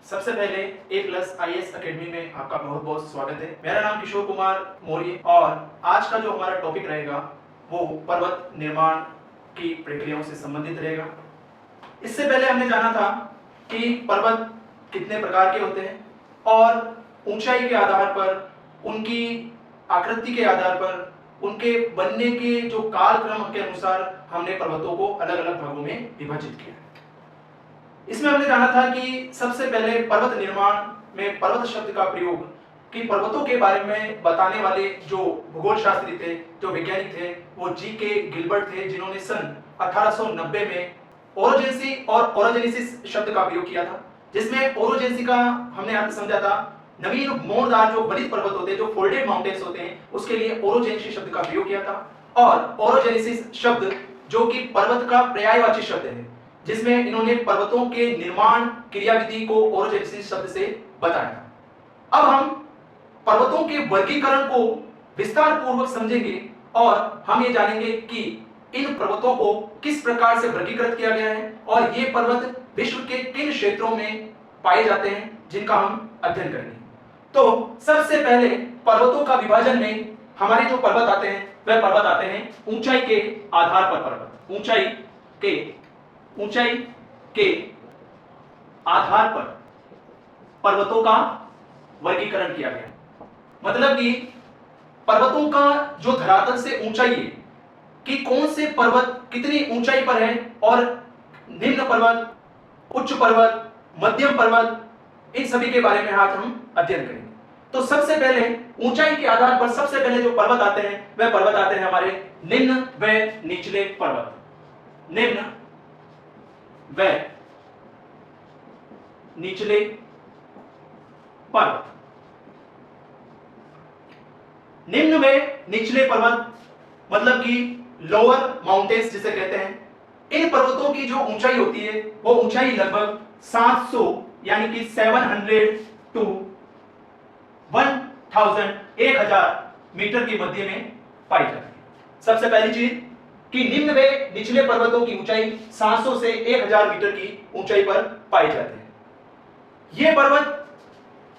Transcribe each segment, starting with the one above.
सबसे पहले A+IAS academy में आपका बहुत बहुत स्वागत है। मेरा नाम किशोर कुमार मौर्य और आज का जो हमारा टॉपिक रहेगा वो पर्वत निर्माण की प्रक्रियाओं से संबंधित रहेगा। इससे पहले हमने जाना था कि पर्वत कितने प्रकार के होते हैं और ऊंचाई के आधार पर, उनकी आकृति के आधार पर, उनके बनने के जो कालक्रम के अनुसार हमने पर्वतों को अलग अलग भागों में विभाजित किया। इसमें हमने जाना था कि सबसे पहले पर्वत निर्माण में पर्वत शब्द का प्रयोग कि पर्वतों के बारे में बताने वाले जो भूगोल शास्त्री थे, जो वैज्ञानिक थे, वो जी.के. गिलबर्ट थे, जिन्होंने सन 1890 में ओरोजेंसी और ओरोजेनेसिस शब्द का प्रयोग किया था, जिसमें ओरोजेंसी का हमने अर्थ समझा था नवीन मोड़दार जो बलित पर्वत होते हैं, जो फोल्डेड माउंटेन्स होते हैं, उसके लिए ओरोजेंसी शब्द का प्रयोग किया था। और ओरोजेनेसिस शब्द जो कि पर्वत का पर्यायवाची शब्द है, जिसमें इन्होंने पर्वतों के निर्माण क्रियाविधि को ओरोजेनेसिस शब्द से बताया। अब हम पर्वतों के वर्गीकरण को विस्तार पूर्वक समझेंगे और हम ये जानेंगे कि इन पर्वतों को किस प्रकार से वर्गीकृत किया गया है और ये पर्वत विश्व के किन क्षेत्रों में पाए जाते हैं, जिनका हम अध्ययन करेंगे। तो सबसे पहले पर्वतों का विभाजन में हमारे जो पर्वत आते हैं वह पर्वत आते हैं ऊंचाई के आधार पर। पर्वत ऊंचाई के आधार पर पर्वतों का वर्गीकरण किया गया। मतलब कि पर्वतों का जो धरातल से ऊंचाई है कि कौन से पर्वत कितनी ऊंचाई पर है और निम्न पर्वत, उच्च पर्वत, मध्यम पर्वत, इन सभी के बारे में आज हम अध्ययन करेंगे। तो सबसे पहले ऊंचाई के आधार पर सबसे पहले जो पर्वत आते हैं वह पर्वत आते हैं हमारे निम्न व निचले पर्वत। निम्न व निचले पर्वत। निम्न व निचले पर्वत मतलब कि लोअर माउंटेन्स जिसे कहते हैं, इन पर्वतों की जो ऊंचाई होती है वो ऊंचाई लगभग 700 यानी कि 700 टू 1000 मीटर के मध्य में पाई जाती है। सबसे पहली चीज कि निम्न व निचले पर्वतों की ऊंचाई 700 से 1000 मीटर की ऊंचाई पर पाई जाती है। ये पर्वत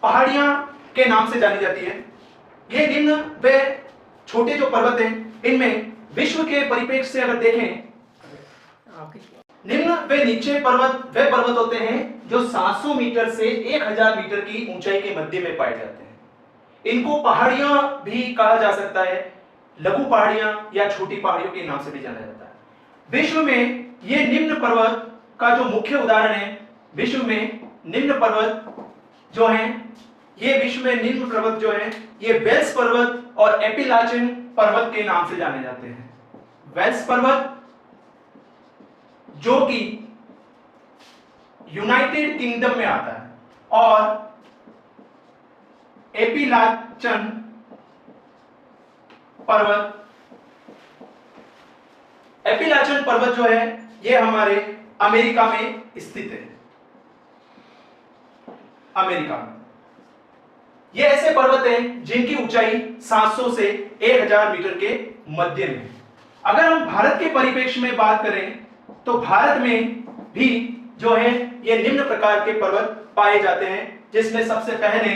पहाड़ियां के नाम से जानी जाती है। ये निम्न व छोटे जो पर्वत हैं, इनमें विश्व के परिप्रेक्ष्य से अगर देखें, निम्न व नीचे पर्वत वे पर्वत होते हैं जो 700 मीटर से 1000 मीटर की ऊंचाई के मध्य में पाए जाते हैं। इनको पहाड़ियां भी कहा जा सकता है, लघु पहाड़ियां या छोटी पहाड़ियों के नाम से भी जाना जाता है। विश्व में ये निम्न पर्वत का जो मुख्य उदाहरण है, विश्व में निम्न पर्वत जो हैं, ये विश्व में निम्न पर्वत जो हैं, ये वेल्स पर्वत और एपिलाचिन पर्वत के नाम से जाने जाते हैं। वेल्स पर्वत जो कि यूनाइटेड किंगडम में आता है और एपिलाचन पर्वत, एपिलाचन पर्वत जो है ये हमारे अमेरिका में स्थित है। अमेरिका में ये ऐसे पर्वत हैं जिनकी ऊंचाई 700 से 1000 मीटर के मध्य में। अगर हम भारत के परिप्रेक्ष्य में बात करें तो भारत में भी जो है ये निम्न प्रकार के पर्वत पाए जाते हैं, जिसमें सबसे पहले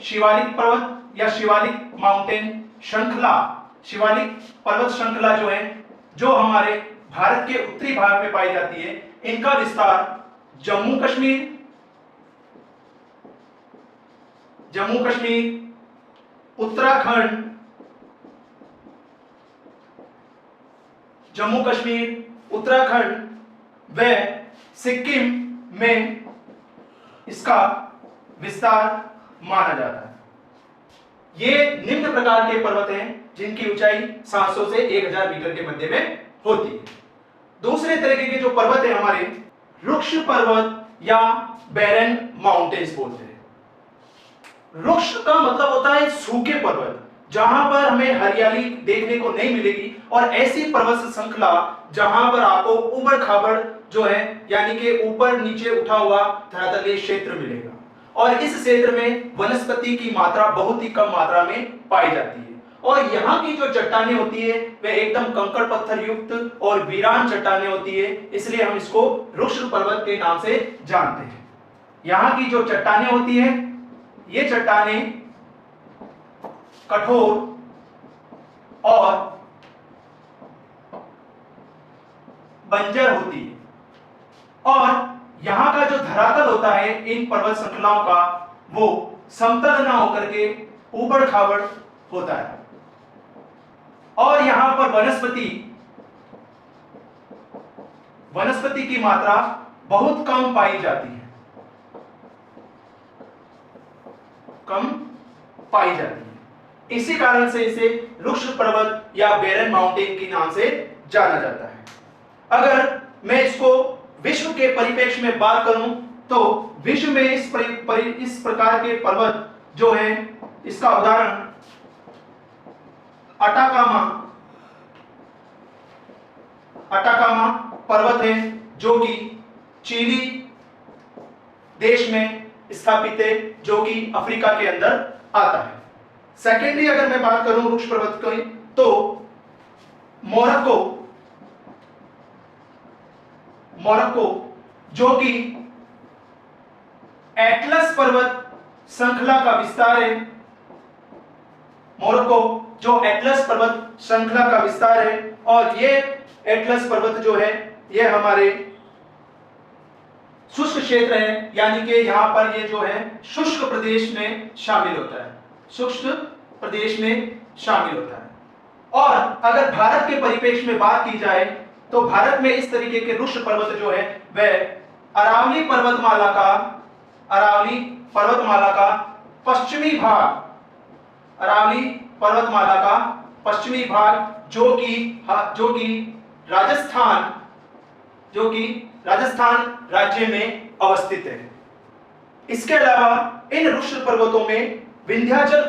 शिवालिक पर्वत या शिवालिक माउंटेन श्रृंखला, शिवालिक पर्वत श्रृंखला जो है, जो हमारे भारत के उत्तरी भाग में पाई जाती है। इनका विस्तार जम्मू कश्मीर, उत्तराखंड, जम्मू कश्मीर, उत्तराखंड व सिक्किम में इसका विस्तार माना जाता है। ये निम्न प्रकार के पर्वत हैं जिनकी ऊंचाई 700 से 1000 मीटर के मध्य में होती है। दूसरे तरीके के जो पर्वत है हमारे रुक्ष पर्वत या बैरन माउंटेन्स बोलते हैं। रुक्ष का मतलब होता है सूखे पर्वत, जहां पर हमें हरियाली देखने को नहीं मिलेगी, और ऐसी पर्वत श्रृंखला जहां पर आपको उबड़ खाबड़ जो है यानी कि ऊपर नीचे उठा हुआ धरातलीय क्षेत्र मिलेगा, और इस क्षेत्र में वनस्पति की मात्रा बहुत ही कम मात्रा में पाई जाती है। और यहाँ की जो चट्टानें होती है वे एकदम कंकड़ पत्थर युक्त और वीरान चट्टानें होती है, इसलिए हम इसको रुक्ष पर्वत के नाम से जानते हैं। यहां की जो चट्टानें होती है ये चट्टानें कठोर और बंजर होती है, और यहां का जो धरातल होता है इन पर्वत श्रृंखलाओं का वो समतल ना होकर के ऊबड़ खाबड़ होता है, और यहां पर वनस्पति की मात्रा बहुत कम पाई जाती है, कम पाई जाती है। इसी कारण से इसे रुक्ष पर्वत या बैरन माउंटेन के नाम से जाना जाता है। अगर मैं इसको विश्व के परिप्रेक्ष्य में बात करूं तो विश्व में इस प्रकार के पर्वत जो है, इसका उदाहरण अटाकामा पर्वत है जो कि चिली देश में स्थापित है, जो कि अफ्रीका के अंदर आता है। सेकेंडली अगर मैं बात करूं रुक्ष पर्वत की तो मोरक्को जो कि एटलस पर्वत श्रृंखला का विस्तार है, मोरक्को जो एटलस पर्वत श्रृंखला का विस्तार है, और ये एटलस पर्वत जो है ये हमारे शुष्क क्षेत्र है, यानी कि यहां पर ये जो है शुष्क प्रदेश में शामिल होता है, शुष्क प्रदेश में शामिल होता है। और अगर भारत के परिप्रेक्ष्य में बात की जाए तो भारत में इस तरीके के रुक्ष पर्वत जो है वह अरावली पर्वतमाला का पश्चिमी भाग, अरावली पर्वतमाला का पश्चिमी भाग जो कि राजस्थान राज्य में अवस्थित है। इसके अलावा इन रुक्ष पर्वतों में विंध्याचल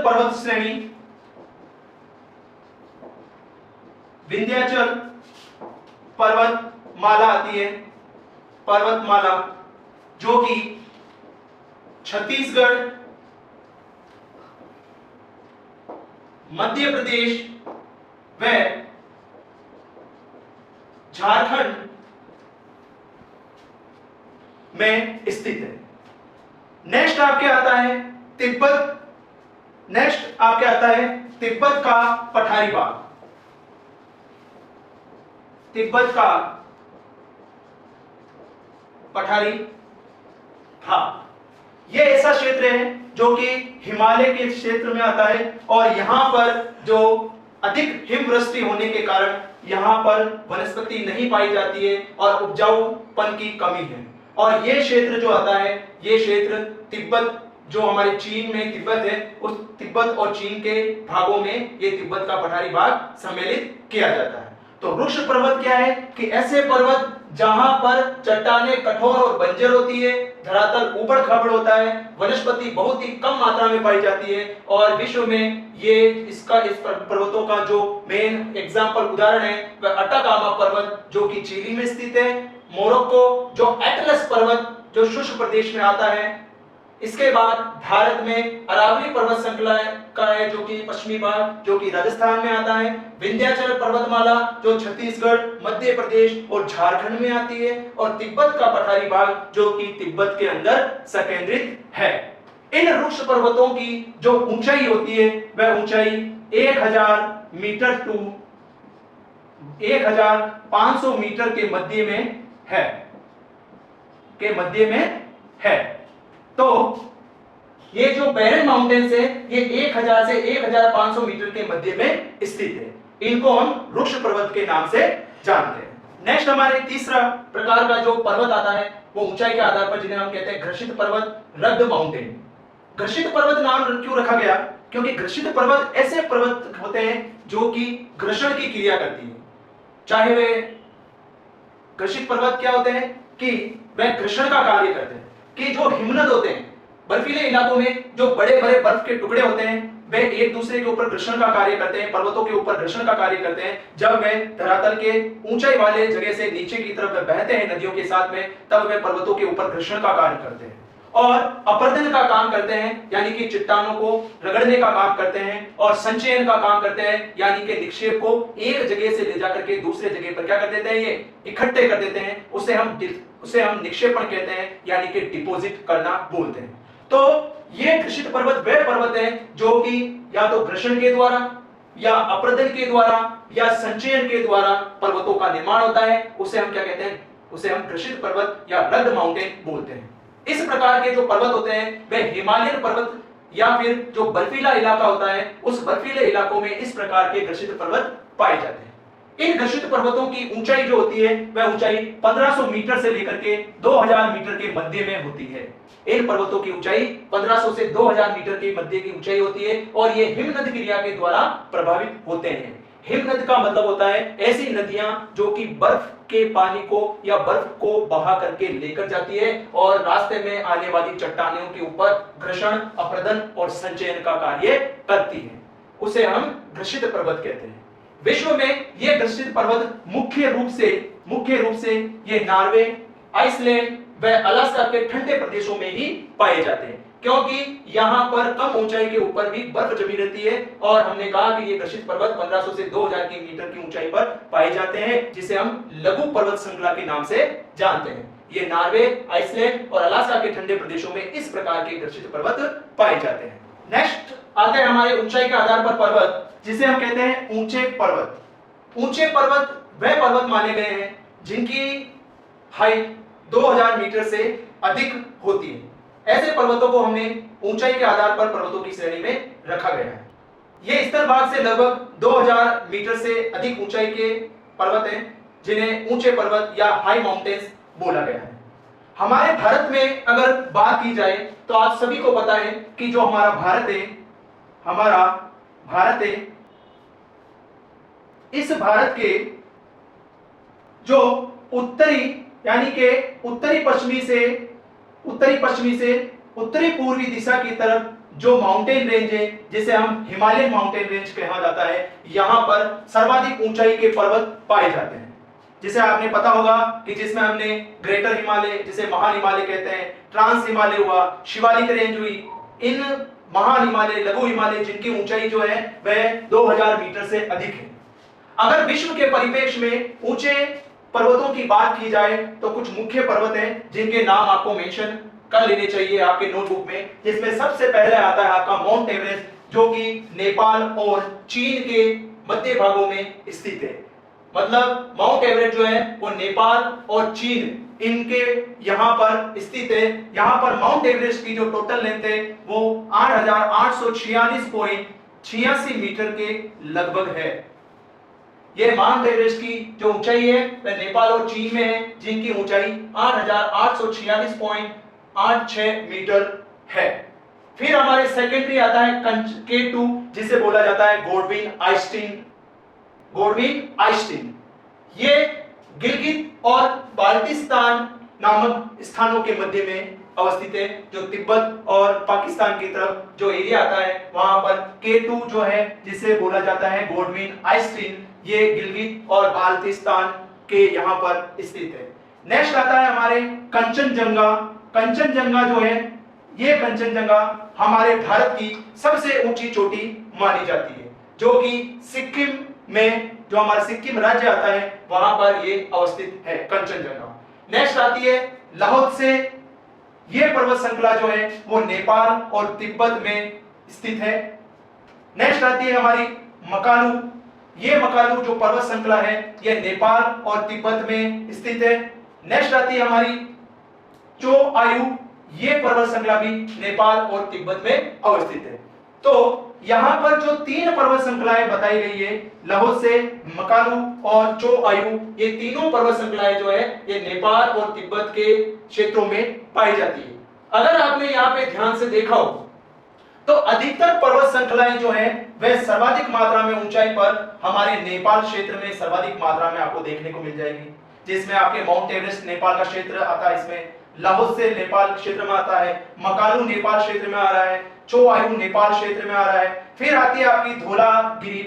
पर्वतमाला आती है, पर्वतमाला जो कि छत्तीसगढ़, मध्य प्रदेश व झारखंड में स्थित है। नेक्स्ट आपके आता है तिब्बत का पठारी भाग, तिब्बत का पठारी भाग यह ऐसा क्षेत्र है जो कि हिमालय के क्षेत्र में आता है, और यहां पर जो अधिक हिमवृष्टि होने के कारण यहां पर वनस्पति नहीं पाई जाती है और उपजाऊपन की कमी है। और ये क्षेत्र जो आता है, ये क्षेत्र तिब्बत जो हमारे चीन में तिब्बत है, उस तिब्बत और चीन के भागों में ये तिब्बत का पठारी भाग सम्मिलित किया जाता है। तो रुक्ष पर्वत क्या है कि ऐसे पर्वत जहां पर चट्टानें कठोर और बंजर होती है, धरातल ऊबड़ खाबड़ होता है, वनस्पति बहुत ही कम मात्रा में पाई जाती है, और विश्व में इस पर्वतों का जो मेन एग्जांपल उदाहरण है वह अटाकामा पर्वत जो कि चिली में स्थित है, मोरक्को जो एटलस पर्वत जो शुष्क प्रदेश में आता है, इसके बाद भारत में अरावली पर्वत श्रृंखला का है जो कि पश्चिमी भाग जो कि राजस्थान में आता है, विंध्याचल पर्वतमाला जो छत्तीसगढ़, मध्य प्रदेश और झारखंड में आती है, और तिब्बत का पठारी भाग जो कि तिब्बत के अंदर संकेंद्रित है। इन रुक्ष पर्वतों की जो ऊंचाई होती है वह ऊंचाई 1000 मीटर टू 1500 मीटर के मध्य में है। तो ये जो बैरन माउंटेन्स है ये 1000 से 1500 मीटर के मध्य में स्थित है। इनको हम रुक्ष पर्वत के नाम से जानते हैं। नेक्स्ट हमारे तीसरा प्रकार का जो पर्वत आता है वो ऊंचाई के आधार पर जिन्हें हम कहते हैं घर्षित पर्वत, रग्ड माउंटेन। घर्षित पर्वत नाम क्यों रखा गया? क्योंकि घर्षित पर्वत ऐसे पर्वत होते हैं जो कि घर्षण की क्रिया करती है। चाहे वे घर्षित पर्वत क्या होते हैं कि वे घर्षण का कार्य करते हैं, कि जो हिमनद होते हैं बर्फीले इलाकों में जो बड़े बड़े बर्फ के टुकड़े होते हैं वे एक दूसरे के ऊपर घर्षण का कार्य करते हैं, पर्वतों के ऊपर घर्षण का कार्य करते हैं। जब वे धरातल के ऊंचाई वाले जगह से नीचे की तरफ बहते हैं नदियों के साथ में, तब वे पर्वतों के ऊपर घर्षण का कार्य करते हैं। और अपर्दन का काम करते हैं, यानी कि चट्टानों को रगड़ने का काम करते हैं, और संचयन का काम करते हैं, यानी कि निक्षेप को एक जगह से ले जाकर के दूसरे जगह पर क्या कर देते हैं, ये इकट्ठे कर देते हैं। उसे हम निक्षेपण कहते हैं, यानी कि डिपॉजिट करना बोलते हैं। तो ये घर्षित पर्वत वे पर्वत हैं जो कि या तो घर्षण के द्वारा या अपर्दन के द्वारा या संचयन के द्वारा पर्वतों का निर्माण होता है। उसे हम क्या कहते हैं, उसे हम घर्षित पर्वत या रग्ड माउंटेन बोलते हैं। इस प्रकार के जो पर्वत होते हैं वे हिमालयन पर्वत या फिर जो बर्फीला इलाका होता है उस बर्फीले इलाकों में इस प्रकार के घर्षित पर्वत पाए जाते हैं। इन घर्षित पर्वतों की ऊंचाई जो होती है वह ऊंचाई 1500 मीटर से लेकर के 2000 मीटर के मध्य में होती है। इन पर्वतों की ऊंचाई 1500 से 2000 मीटर के मध्य की ऊंचाई होती है और ये हिमनद क्रिया के द्वारा प्रभावित होते हैं। हिमनद का मतलब होता है ऐसी नदियां जो कि बर्फ के पानी को या बर्फ को बहा करके लेकर जाती है और रास्ते में आने वाली चट्टानों के ऊपर घर्षण, अपर्दन और संचयन का कार्य करती है। उसे हम घर्षित पर्वत कहते हैं। विश्व में ये घर्षित पर्वत मुख्य रूप से ये नॉर्वे, आइसलैंड व अलास्का के ठंडे प्रदेशों में ही पाए जाते हैं, क्योंकि यहाँ पर कम ऊंचाई के ऊपर भी बर्फ जमी रहती है। और हमने कहा कि ये घर्षित पर्वत 1500 से 2000 की मीटर की ऊंचाई पर पाए जाते हैं, जिसे हम लघु पर्वत श्रृंखला के नाम से जानते हैं। ये नॉर्वे, आइसलैंड और अलास्का के ठंडे प्रदेशों में इस प्रकार के घर्षित पर्वत पाए जाते हैं। नेक्स्ट आते हैं हमारे ऊंचाई के आधार पर पर्वत, जिसे हम कहते हैं ऊंचे पर्वत। ऊंचे पर्वत वह पर्वत माने गए हैं जिनकी हाइट 2000 मीटर से अधिक होती है। ऐसे पर्वतों को हमने ऊंचाई के आधार पर पर्वतों की श्रेणी में रखा गया है। ये स्तर भाग से लगभग 2000 मीटर से अधिक ऊंचाई के पर्वत हैं, जिन्हें ऊंचे पर्वत या हाई माउंटेन्स बोला गया है। हमारे भारत में अगर बात की जाए तो आप सभी को पता है कि जो हमारा भारत है, इस भारत के जो उत्तरी यानी कि उत्तरी पश्चिमी से उत्तरी पूर्वी दिशा की तरफ जो माउंटेन रेंज है, जिसे हम हिमालयन माउंटेन रेंज कहा जाता है, यहां पर सर्वाधिक ऊंचाई के पर्वत पाए जाते हैं। जिसे आपने पता होगा कि जिसमें हमने ग्रेटर हिमालय, जिसे महान हिमालय कहते हैं, ट्रांस हिमालय हुआ, शिवालिक रेंज हुई, इन महान हिमालय, लघु हिमालय जिनकी ऊंचाई जो है वह 2000 मीटर से अधिक है। अगर विश्व के परिप्रेक्ष्य में ऊंचे पर्वतों की बात की जाए तो कुछ मुख्य पर्वत हैं जिनके नाम आपको मेंशन कर लेने चाहिए आपके नोटबुक में, जिसमें सबसे पहले आता है आपका माउंट एवरेस्ट, जो कि नेपाल और चीन के मध्य भागों में स्थित है। मतलब माउंट एवरेस्ट जो है वो नेपाल और चीन इनके यहाँ पर स्थित है। यहाँ पर माउंट एवरेस्ट की जो टोटल लेंथ है वो 8846.86 मीटर के लगभग है। ये माउंट एवरेस्ट की जो ऊंचाई है वह नेपाल और चीन में है, जिनकी ऊंचाई 8846.86 मीटर है। फिर हमारे सेकेंडरी आता है K2, जिसे बोला जाता है गोडविन आइस्टीन। ये गिलगित और बाल्टिस्तान नामक स्थानों के मध्य में अवस्थित है। जो तिब्बत और पाकिस्तान की तरफ जो एरिया आता है वहां पर K2 जो है, जिसे बोला जाता है गोडविन आइस्टीन, ये गिलगित और बाल्टिस्तान के यहाँ पर स्थित है। नेक्स्ट आता है हमारे कंचनजंगा जो है, ये कंचनजंगा हमारे भारत की सबसे ऊंची चोटी मानी जाती है, जो कि सिक्किम में, जो हमारा सिक्किम राज्य आता है वहां पर ये अवस्थित है कंचनजंगा। नेक्स्ट आती है लाहोत्से। ये पर्वत श्रृंखला जो है वो नेपाल और तिब्बत में स्थित है। नेक्स्ट आती है हमारी मकालू। ये मकालू जो पर्वत श्रृंखला है ये नेपाल और तिब्बत में स्थित है। नेक्स्ट आती है हमारी चो आयु। ये पर्वत श्रृंखला भी नेपाल और तिब्बत में अवस्थित है। तो यहाँ पर जो तीन पर्वत श्रृंखलाएं बताई गई है, लाहोत्से, मकालू और चो आयु, ये तीनों पर्वत श्रृंखलाएं जो है ये नेपाल और तिब्बत के क्षेत्रों में पाई जाती है। अगर आपने यहाँ पे ध्यान से देखा हो तो अधिकतर पर्वत श्रृंखलाएं जो है वह सर्वाधिक मात्रा में ऊंचाई पर हमारे नेपाल क्षेत्र में सर्वाधिक मात्रा में आपको देखने को मिल जाएगी, जिसमें आपके माउंट एवरेस्ट नेपाल का क्षेत्र आता है, इसमें लाहोत्से नेपाल क्षेत्र में आता है, मकालू नेपाल क्षेत्र में आ रहा है, चो आयु नेपाल क्षेत्र में आ रहा है। फिर आती है आपकी धौलागिरी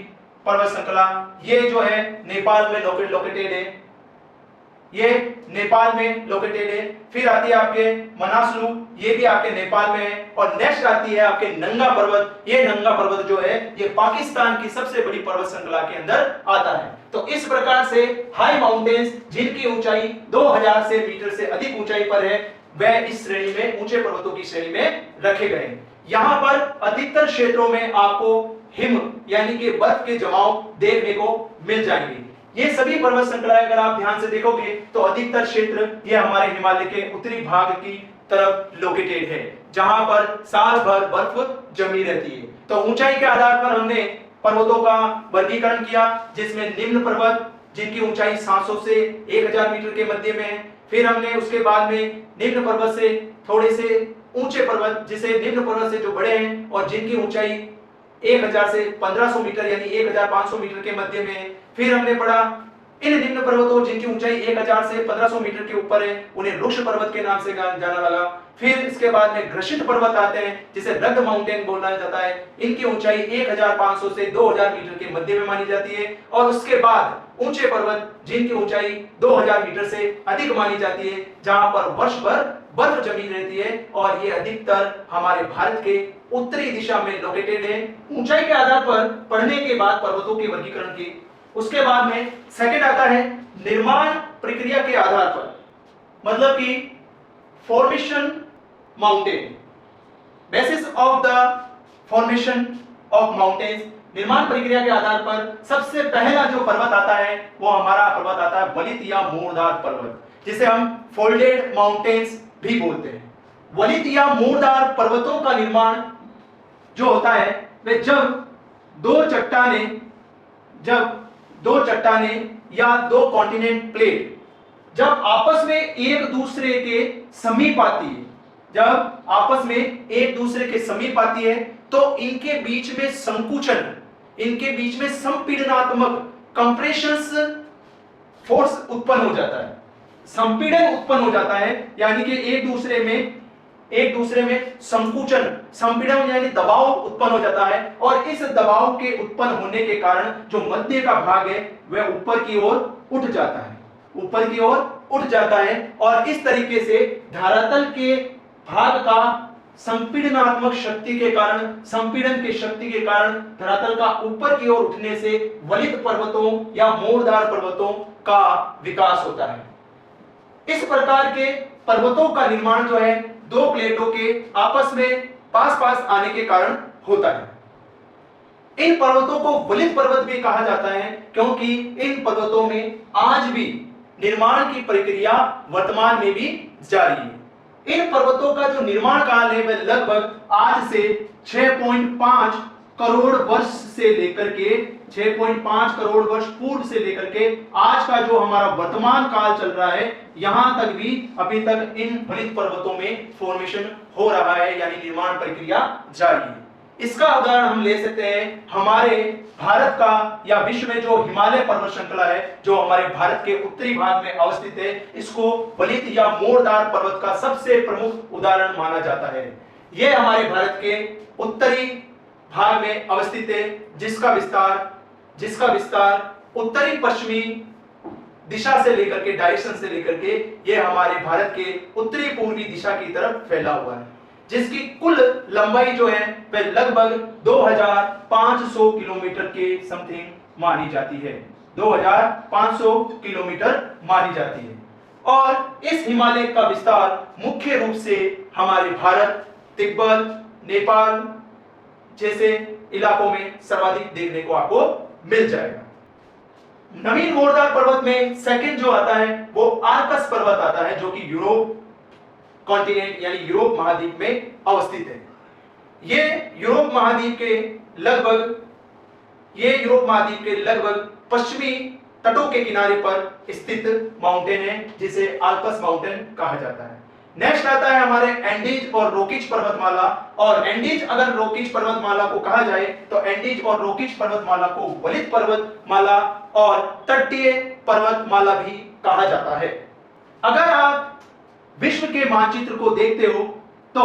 पर्वत श्रृंखला, ये जो है नेपाल में लोकेटेड है। ये नेपाल में लोकेटेड है। फिर आती है आपके मनासलू, ये भी आपके नेपाल में है। और नेक्स्ट आती है आपके नंगा पर्वत। ये नंगा पर्वत जो है ये पाकिस्तान की सबसे बड़ी पर्वत श्रृंखला के अंदर आता है। तो इस प्रकार से हाई माउंटेन्स जिनकी ऊंचाई 2000 से मीटर से अधिक ऊंचाई पर है वह इस श्रेणी में, ऊंचे पर्वतों की श्रेणी में रखे गए हैं। यहां पर अधिकतर क्षेत्रों में आपको हिम यानी कि बर्फ के जमाव देखने को मिल जाएंगे। ये सभी पर्वत श्रृंखलाएं अगर आप ध्यान से देखोगे तो अधिकतर क्षेत्र ये हमारे हिमालय के उत्तरी भाग की तरफ लोकेटेड है, जहां पर साल भर बर्फ जमी रहती है। तो ऊंचाई के आधार पर हमने पर्वतों का वर्गीकरण किया, जिसमें निम्न पर्वत जिनकी ऊंचाई 700 से 1000 मीटर के मध्य में है। फिर हमने उसके बाद में निम्न पर्वत से थोड़े से ऊंचे पर्वत, जिसे निम्न पर्वत से जो बड़े हैं और जिनकी ऊंचाई 1000 से 1500 मीटर यानी 1500 मीटर के मध्य में है। फिर हमने पढ़ा इन निम्न पर्वतों जिनकी ऊंचाई 1000 से 1500 मीटर के ऊपर है उन्हें रुक्ष पर्वत के नाम से जाना लगा। फिर इसके बाद में घर्षित पर्वत आते हैं जिसे रग्ड माउंटेन बोला जाता है। इनकी ऊंचाई 1500 से 2000 मीटर के मध्य में मानी जाती है। और उसके बाद ऊंचे पर्वत जिनकी ऊंचाई 2000 मीटर से अधिक मानी जाती है, जहां पर वर्ष भर बर्फ जमी रहती है और ये अधिकतर हमारे भारत के उत्तरी दिशा में लोकेटेड है। ऊंचाई के आधार पर पढ़ने के बाद पर्वतों के वर्गीकरण की, उसके बाद में सेकंड आता है निर्माण प्रक्रिया के आधार पर, मतलब कि formation mountain, basis of the formation of mountains. निर्माण प्रक्रिया के आधार पर सबसे पहला जो पर्वत आता है वो हमारा पर्वत आता है वलित या मूर्धार पर्वत, जिसे हम फोल्डेड माउंटेन्स भी बोलते हैं। वलित या मूर्धार पर्वतों का निर्माण जो होता है वे जब दो चट्टानें या दो कॉन्टिनेंट प्लेट जब आपस में एक दूसरे के समीप आती है, जब आपस में एक दूसरे के समीप आती है तो इनके बीच में संकुचन, इनके बीच में संपीड़नात्मक कंप्रेशंस फोर्स उत्पन्न हो जाता है, संपीड़न उत्पन्न हो जाता है। यानी कि एक दूसरे में संकुचन, संपीड़न यानी दबाव उत्पन्न हो जाता है। और इस दबाव के उत्पन्न होने के कारण जो मध्य का भाग है वह ऊपर की ओर उठ जाता है, ऊपर की ओर उठ जाता है। और इस तरीके से धरातल के भाग का संपीड़नात्मक शक्ति के कारण, संपीड़न की शक्ति के कारण धरातल का ऊपर की ओर उठने से वलित पर्वतों या मूर्धार पर्वतों का विकास होता है। इस प्रकार के पर्वतों का निर्माण जो है दो प्लेटों के आपस में पास आने के कारण होता है। इन पर्वतों को वलित पर्वत भी कहा जाता है क्योंकि इन पर्वतों में आज भी निर्माण की प्रक्रिया वर्तमान में भी जारी है। इन पर्वतों का जो निर्माण काल है वह लगभग आज से 6.5 करोड़ वर्ष से लेकर के 6.5 करोड़ वर्ष पूर्व से लेकर के आज का जो हमारा वर्तमान काल चल रहा है, यहां तक भी अभी तक इन वलित पर्वतों में फॉर्मेशन हो रहा है, यानी निर्माण प्रक्रिया जारी है। इसका उदाहरण हम ले सकते हैं हमारे भारत का या विश्व में जो हिमालय पर्वत श्रृंखला है, जो हमारे भारत के उत्तरी भाग में अवस्थित है, इसको वलित या मोरदार पर्वत का सबसे प्रमुख उदाहरण माना जाता है। यह हमारे भारत के उत्तरी भाग में अवस्थित है, जिसका विस्तार उत्तरी पश्चिमी दिशा से लेकर के, डायरेक्शन से लेकर के यह हमारे भारत के उत्तरी पूर्वी दिशा की तरफ फैला हुआ है, जिसकी कुल लंबाई जो है वह लगभग 2500 किलोमीटर के समथिंग मानी जाती है, 2500 किलोमीटर मानी जाती है। और इस हिमालय का विस्तार मुख्य रूप से हमारे भारत, तिब्बत, नेपाल जैसे इलाकों में सर्वाधिक देखने को आपको मिल जाएगा। नवीन मोरदार पर्वत में सेकंड जो आता है वो आर्कस पर्वत आता है, जो कि यूरोप कॉन्टिनेंट यानी यूरोप महाद्वीप में अवस्थित है। ये यूरोप महाद्वीप के लगभग पश्चिमी तटों के किनारे पर स्थित माउंटेन है, जिसे आल्पस माउंटेन कहा जाता है। नेक्स्ट आता है हमारे एंडीज और रोकीज पर्वतमाला। और एंडीज अगर रोकीज पर्वतमाला को कहा जाए तो एंडीज और रोकीज पर्वतमाला को वलित पर्वतमाला और तटीय पर्वतमाला भी कहा जाता है। अगर आप विश्व के मानचित्र को देखते हो तो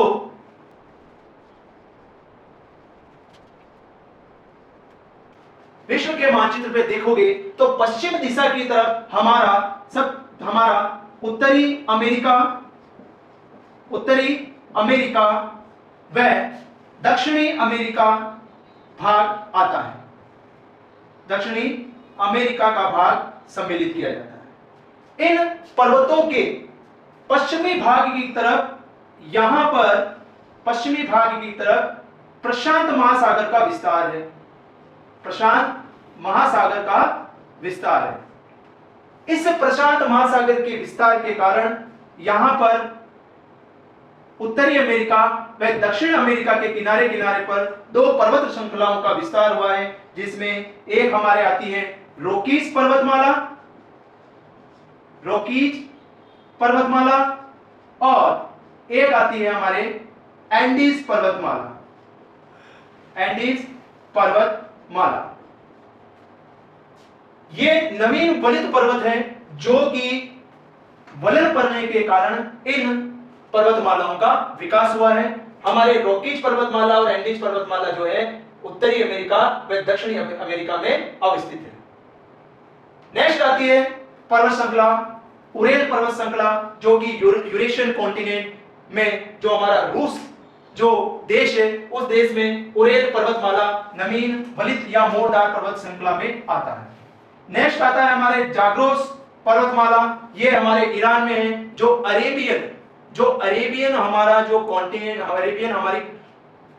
विश्व के मानचित्र पे देखोगे तो पश्चिम दिशा की तरफ हमारा सब हमारा उत्तरी अमेरिका व दक्षिणी अमेरिका भाग आता है। दक्षिणी अमेरिका का भाग सम्मिलित किया जाता है। इन पर्वतों के पश्चिमी भाग की तरफ, यहां पर पश्चिमी भाग की तरफ प्रशांत महासागर का विस्तार है। प्रशांत महासागर का विस्तार है। इस प्रशांत महासागर के विस्तार के कारण यहां पर उत्तरी अमेरिका व दक्षिण अमेरिका के किनारे किनारे पर दो पर्वत श्रृंखलाओं का विस्तार हुआ है, जिसमें एक हमारे आती है रॉकीज पर्वतमाला और एक आती है हमारे एंडीज पर्वतमाला। ये नवीन वलित पर्वत हैं जो कि वलन पड़ने के कारण इन पर्वतमालाओं का विकास हुआ है। हमारे रॉकीज पर्वतमाला और एंडीज पर्वतमाला जो है उत्तरी अमेरिका व दक्षिणी अमेरिका में अवस्थित है। नेक्स्ट आती है पर्वत श्रृंखला, उरेल पर्वत श्रृंखला, जो कि यूरेशियन कॉन्टिनेंट में जो हमारा रूस जो देश है उस देश में उरेल पर्वतमाला नवीन वलित या मोरदार पर्वत श्रृंखला में आता है। नेक्स्ट आता है हमारे जाग्रोस पर्वतमाला, ये हमारे ईरान में है। जो अरेबियन हमारा जो कॉन्टिनेंट, अरेबियन हमारी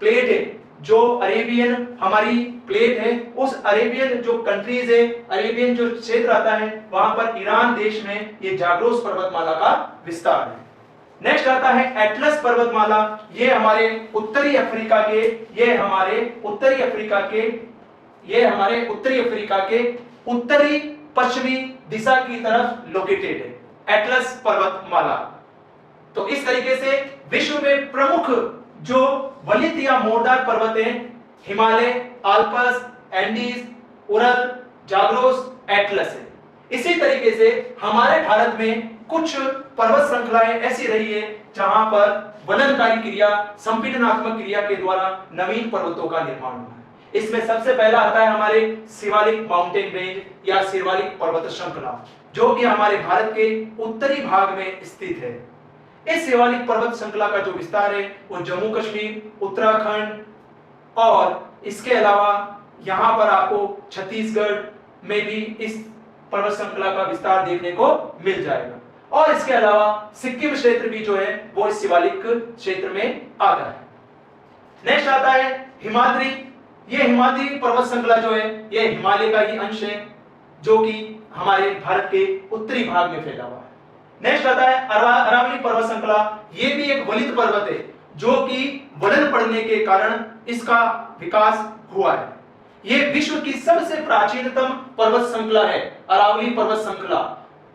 प्लेट है, जो अरेबियन हमारी प्लेट है, उस अरेबियन जो कंट्रीज है, अरेबियन जो क्षेत्र आता है, वहां पर ईरान देश में ये जाग्रोस पर्वतमाला का विस्तार है। नेक्स्ट आता है एटलस पर्वतमाला, ये हमारे उत्तरी अफ्रीका के उत्तरी पश्चिमी दिशा की तरफ लोकेटेड है एटलस पर्वतमाला। तो इस तरीके से विश्व में प्रमुख जो वलित या मोरदार पर्वत हैं, Himalaya, Alps, Andes, Ural, Zagros, Atlas है। इसी तरीके से हमारे भारत में कुछ पर्वत श्रृंखलाएं ऐसी रही है जहां पर वलनकारी क्रिया, संपीडनात्मक क्रिया के द्वारा नवीन पर्वतों का निर्माण हुआ है। इसमें सबसे पहला आता है हमारे शिवालिक माउंटेन रेंज या शिवालिक पर्वत श्रृंखला, जो कि हमारे भारत के उत्तरी भाग में स्थित है। इस शिवालिक पर्वत श्रृंखला का जो विस्तार है वो जम्मू कश्मीर, उत्तराखंड और इसके अलावा यहां पर आपको छत्तीसगढ़ में भी इस पर्वत श्रृंखला का विस्तार देखने को मिल जाएगा। और इसके अलावा सिक्किम क्षेत्र भी जो है वो इस शिवालिक क्षेत्र में आता है। नेक्स्ट आता है हिमाद्री। ये हिमाद्री पर्वत श्रृंखला जो है ये हिमालय का ही अंश है, जो कि हमारे भारत के उत्तरी भाग में फैला हुआ है। नेक्स्ट आता है अरावली पर्वत श्रृंखला। ये भी एक वलित पर्वत है जो कि वलन पड़ने के कारण इसका विकास हुआ है। ये विश्व की सबसे प्राचीनतम पर्वत श्रृंखला है। अरावली पर्वत श्रृंखला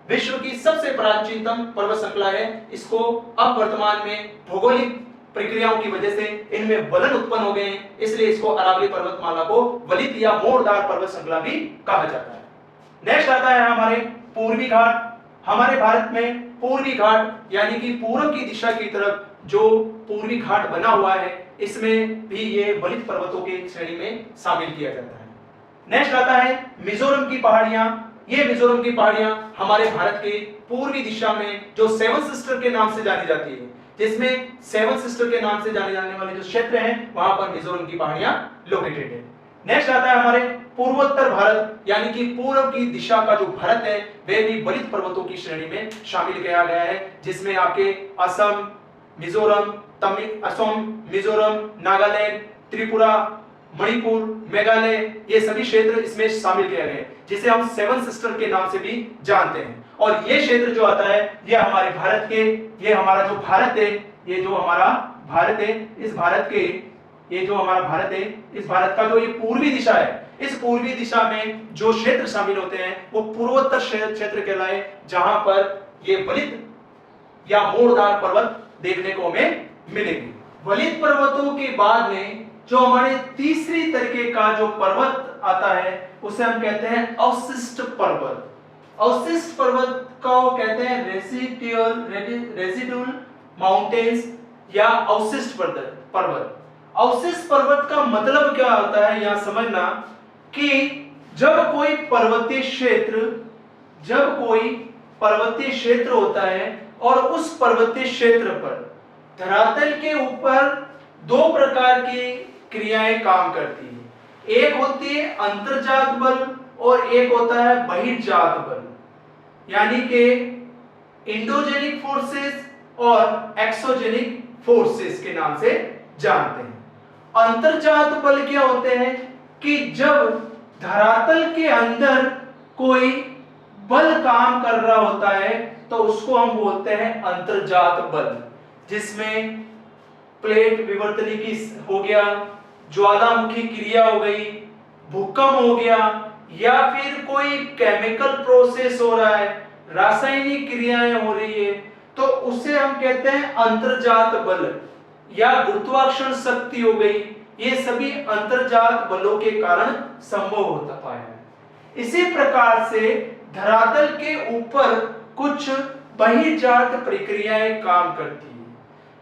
विश्व की सबसे प्राचीनतम पर्वत श्रृंखला है। इसको अब वर्तमान में भौगोलिक प्रक्रियाओं की वजह से इनमें वलन उत्पन्न हो गए हैं, इसलिए इसको अरावली पर्वतमाला को वलित या मोरदार पर्वत श्रृंखला भी कहा जाता है। नेक्स्ट आता है हमारे पूर्वी घाट। हमारे भारत में पूर्वी घाट यानी कि पूर्व की दिशा की तरफ जो पूर्वी घाट बना हुआ है, इसमें भी ये वलित पर्वतों के श्रेणी में शामिल किया जाता है। नेक्स्ट आता है मिजोरम की पहाड़ियां। ये मिजोरम की पहाड़ियां हमारे भारत के पूर्वी दिशा में जो सेवन सिस्टर के नाम से जानी जाती है, जिसमें सेवन सिस्टर के नाम से जाने जाने वाले जो क्षेत्र हैं वहां पर मिजोरम की पहाड़ियां लोकेटेड है। नेक्स्ट आता है हमारे पूर्वोत्तर भारत यानी कि पूर्व की दिशा का जो भारत है वह भी वलित पर्वतों की श्रेणी में शामिल किया गया है, जिसमें आपके असम, मिजोरम, नागालैंड, त्रिपुरा, मणिपुर, मेघालय, ये सभी क्षेत्र इसमें शामिल किए गए हैं, जिसे हम सेवन सिस्टर के नाम से भी जानते हैं। और ये क्षेत्र जो आता है ये हमारे भारत के, ये हमारा जो भारत है, ये जो हमारा भारत है, इस भारत के ये जो हमारा भारत है, इस भारत का जो ये पूर्वी दिशा है, इस पूर्वी दिशा में जो क्षेत्र शामिल होते हैं वो पूर्वोत्तर क्षेत्र कहलाए, जहां पर ये वलित या मोरदार पर्वत देखने को हमें मिलेंगे। वलित पर्वतों के बाद में जो हमारे तीसरी तरीके का जो पर्वत आता है उसे हम कहते हैं अवशिष्ट पर्वत। अवशिष्ट पर्वत को कहते हैं रेसिडुअल माउंटेन्स या अवशिष्ट पर्वत। अवशिष्ट पर्वत का मतलब क्या होता है यहां समझना कि जब कोई पर्वतीय क्षेत्र होता है और उस पर्वतीय क्षेत्र पर धरातल के ऊपर दो प्रकार की क्रियाएं काम करती हैं। एक होती है अंतर्जात बल और एक होता है बहिर्जात बल, यानी कि इंडोजेनिक फोर्सेस और एक्सोजेनिक फोर्सेस के नाम से जानते हैं। अंतर्जात बल क्या होते हैं कि जब धरातल के अंदर कोई बल काम कर रहा होता है तो उसको हम बोलते हैं अंतर्जात बल, जिसमें प्लेट विवर्तनिकी हो गया, ज्वालामुखी क्रिया हो गई, भूकंप हो गया, या फिर कोई केमिकल प्रोसेस हो रहा है, रासायनिक क्रियाएं हो रही है, तो उसे हम कहते हैं अंतर्जात बल, या गुरुत्वाकर्षण शक्ति हो गई। ये सभी अंतर्जात बलों के कारण संभव होता पाया है। इसी प्रकार से धरातल के ऊपर कुछ बहिर्जात प्रक्रियाएं काम करती है।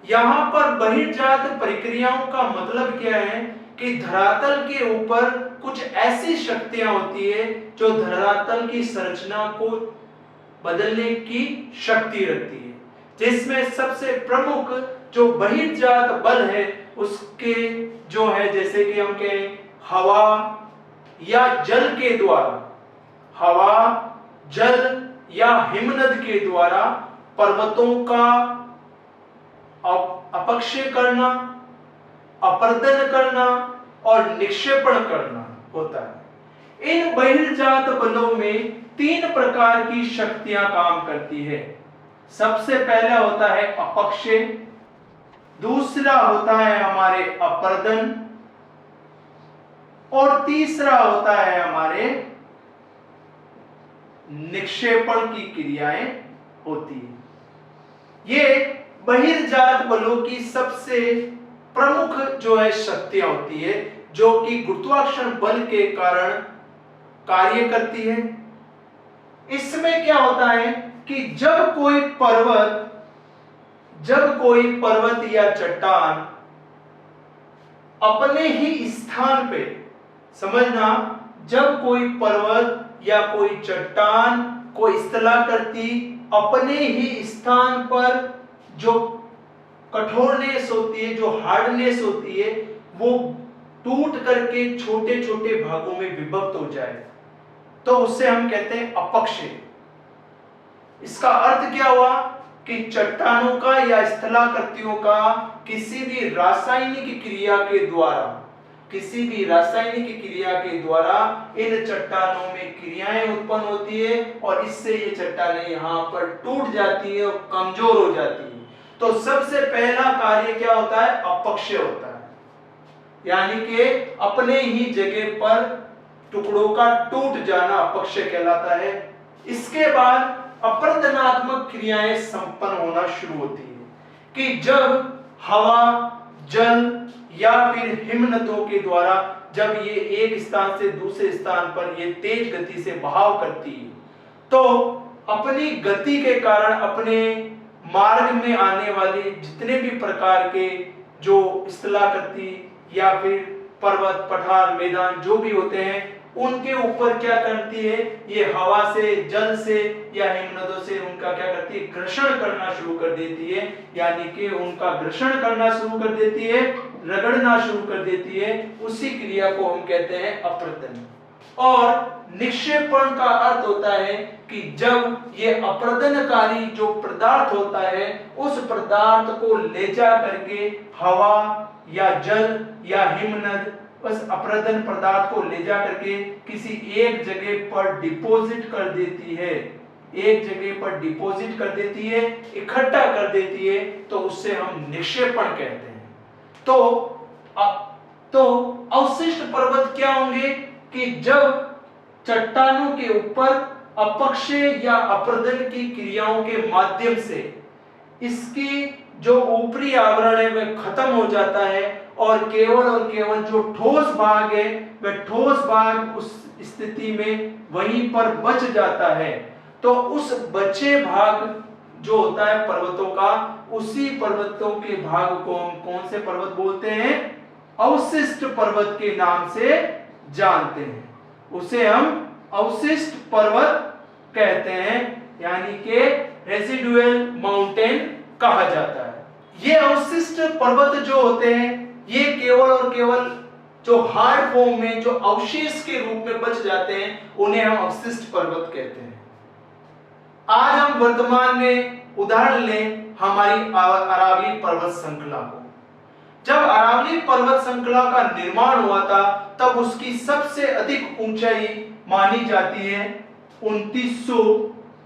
यहाँ पर बहिर्जात प्रक्रियाओं का मतलब क्या है कि धरातल के ऊपर कुछ ऐसी शक्तियां होती है जो धरातल की संरचना को बदलने की शक्ति रखती है, जिसमें सबसे प्रमुख जो बहिर्जात बल है उसके जो है, जैसे कि हम कहें हवा या जल के द्वारा, हवा जल या हिमनद के द्वारा पर्वतों का अपक्षय करना, अपर्दन करना और निक्षेपण करना होता है। इन बहिर्जात बलों में तीन प्रकार की शक्तियां काम करती है। सबसे पहला होता है अपक्षय, दूसरा होता है हमारे अपर्दन और तीसरा होता है हमारे निक्षेपण की क्रियाएं होती है। ये बहिर्जात बलों की सबसे प्रमुख जो है शक्तियां होती है, जो कि गुरुत्वाकर्षण बल के कारण कार्य करती है। इसमें क्या होता है कि जब कोई पर्वत या चट्टान अपने ही स्थान पे, समझना, जब कोई पर्वत या कोई चट्टान, कोई स्थलाकृति अपने ही स्थान पर जो कठोरनेस होती है, जो हार्डनेस होती है, वो टूट करके छोटे छोटे भागों में विभक्त हो जाए, तो उससे हम कहते हैं अपक्षय। इसका अर्थ क्या हुआ कि चट्टानों का या स्थलाकृतियों का किसी भी रासायनिक क्रिया के द्वारा इन चट्टानों में क्रियाएं उत्पन्न होती है और इससे ये चट्टानें यहाँ पर टूट जाती है और कमजोर हो जाती है। तो सबसे पहला कार्य क्या होता है? अपक्षय होता है, यानी कि अपने ही जगह पर टुकड़ों का टूट जाना अपक्षय कहलाता है। इसके बाद अपर्दनात्मक क्रियाएं संपन्न होना शुरू होती है कि जब हवा, जल या फिर हिमनदों के द्वारा जब ये एक स्थान से दूसरे स्थान पर ये तेज गति से बहाव करती है, तो अपनी गति के कारण अपने मार्ग में आने वाले जितने भी प्रकार के जो स्थलाकृति या फिर पर्वत, पठार, मैदान जो भी होते हैं, उनके ऊपर क्या करती है? ये हवा से, जल से या हिमनदों से उनका क्या करती है? घर्षण करना शुरू कर देती है, यानी कि उनका घर्षण करना शुरू कर देती है, रगड़ना शुरू कर देती है। उसी क्रिया को हम कहते हैं अपर्दन। और निक्षेपण का अर्थ होता है कि जब ये अपर्दनकारी जो पदार्थ होता है, उस पदार्थ को ले जा करके हवा या जल या हिमनद उस अपर्दन पदार्थ को ले जा करके किसी एक जगह पर डिपॉजिट कर देती है, इकट्ठा कर देती है, तो उससे हम निक्षेपण कहते हैं। तो अवशिष्ट पर्वत क्या होंगे कि जब चट्टानों के ऊपर अपक्षय या अपर्दन की क्रियाओं के माध्यम से इसकी जो ऊपरी आवरण है वह खत्म हो जाता है और केवल जो ठोस भाग है वह ठोस भाग उस स्थिति में वहीं पर बच जाता है। तो उस बचे भाग जो होता है पर्वतों का, उसी पर्वतों के भाग को हम कौन से पर्वत बोलते हैं? अवशिष्ट पर्वत के नाम से जानते हैं। उसे हम अवशिष्ट पर्वत कहते हैं। यानी कि रेसिडुअल माउंटेन कहा जाता है। ये अवशिष्ट पर्वत जो होते हैं ये केवल और केवल जो हार्ड फॉर्म में जो अवशेष के रूप में बच जाते हैं उन्हें हम अवशिष्ट पर्वत कहते हैं। आज हम वर्तमान में उदाहरण लें हमारी अरावली पर्वत श्रृंखला को। जब अरावली पर्वत श्रृंखला का निर्माण हुआ था तब उसकी सबसे अधिक ऊंचाई मानी जाती है 2900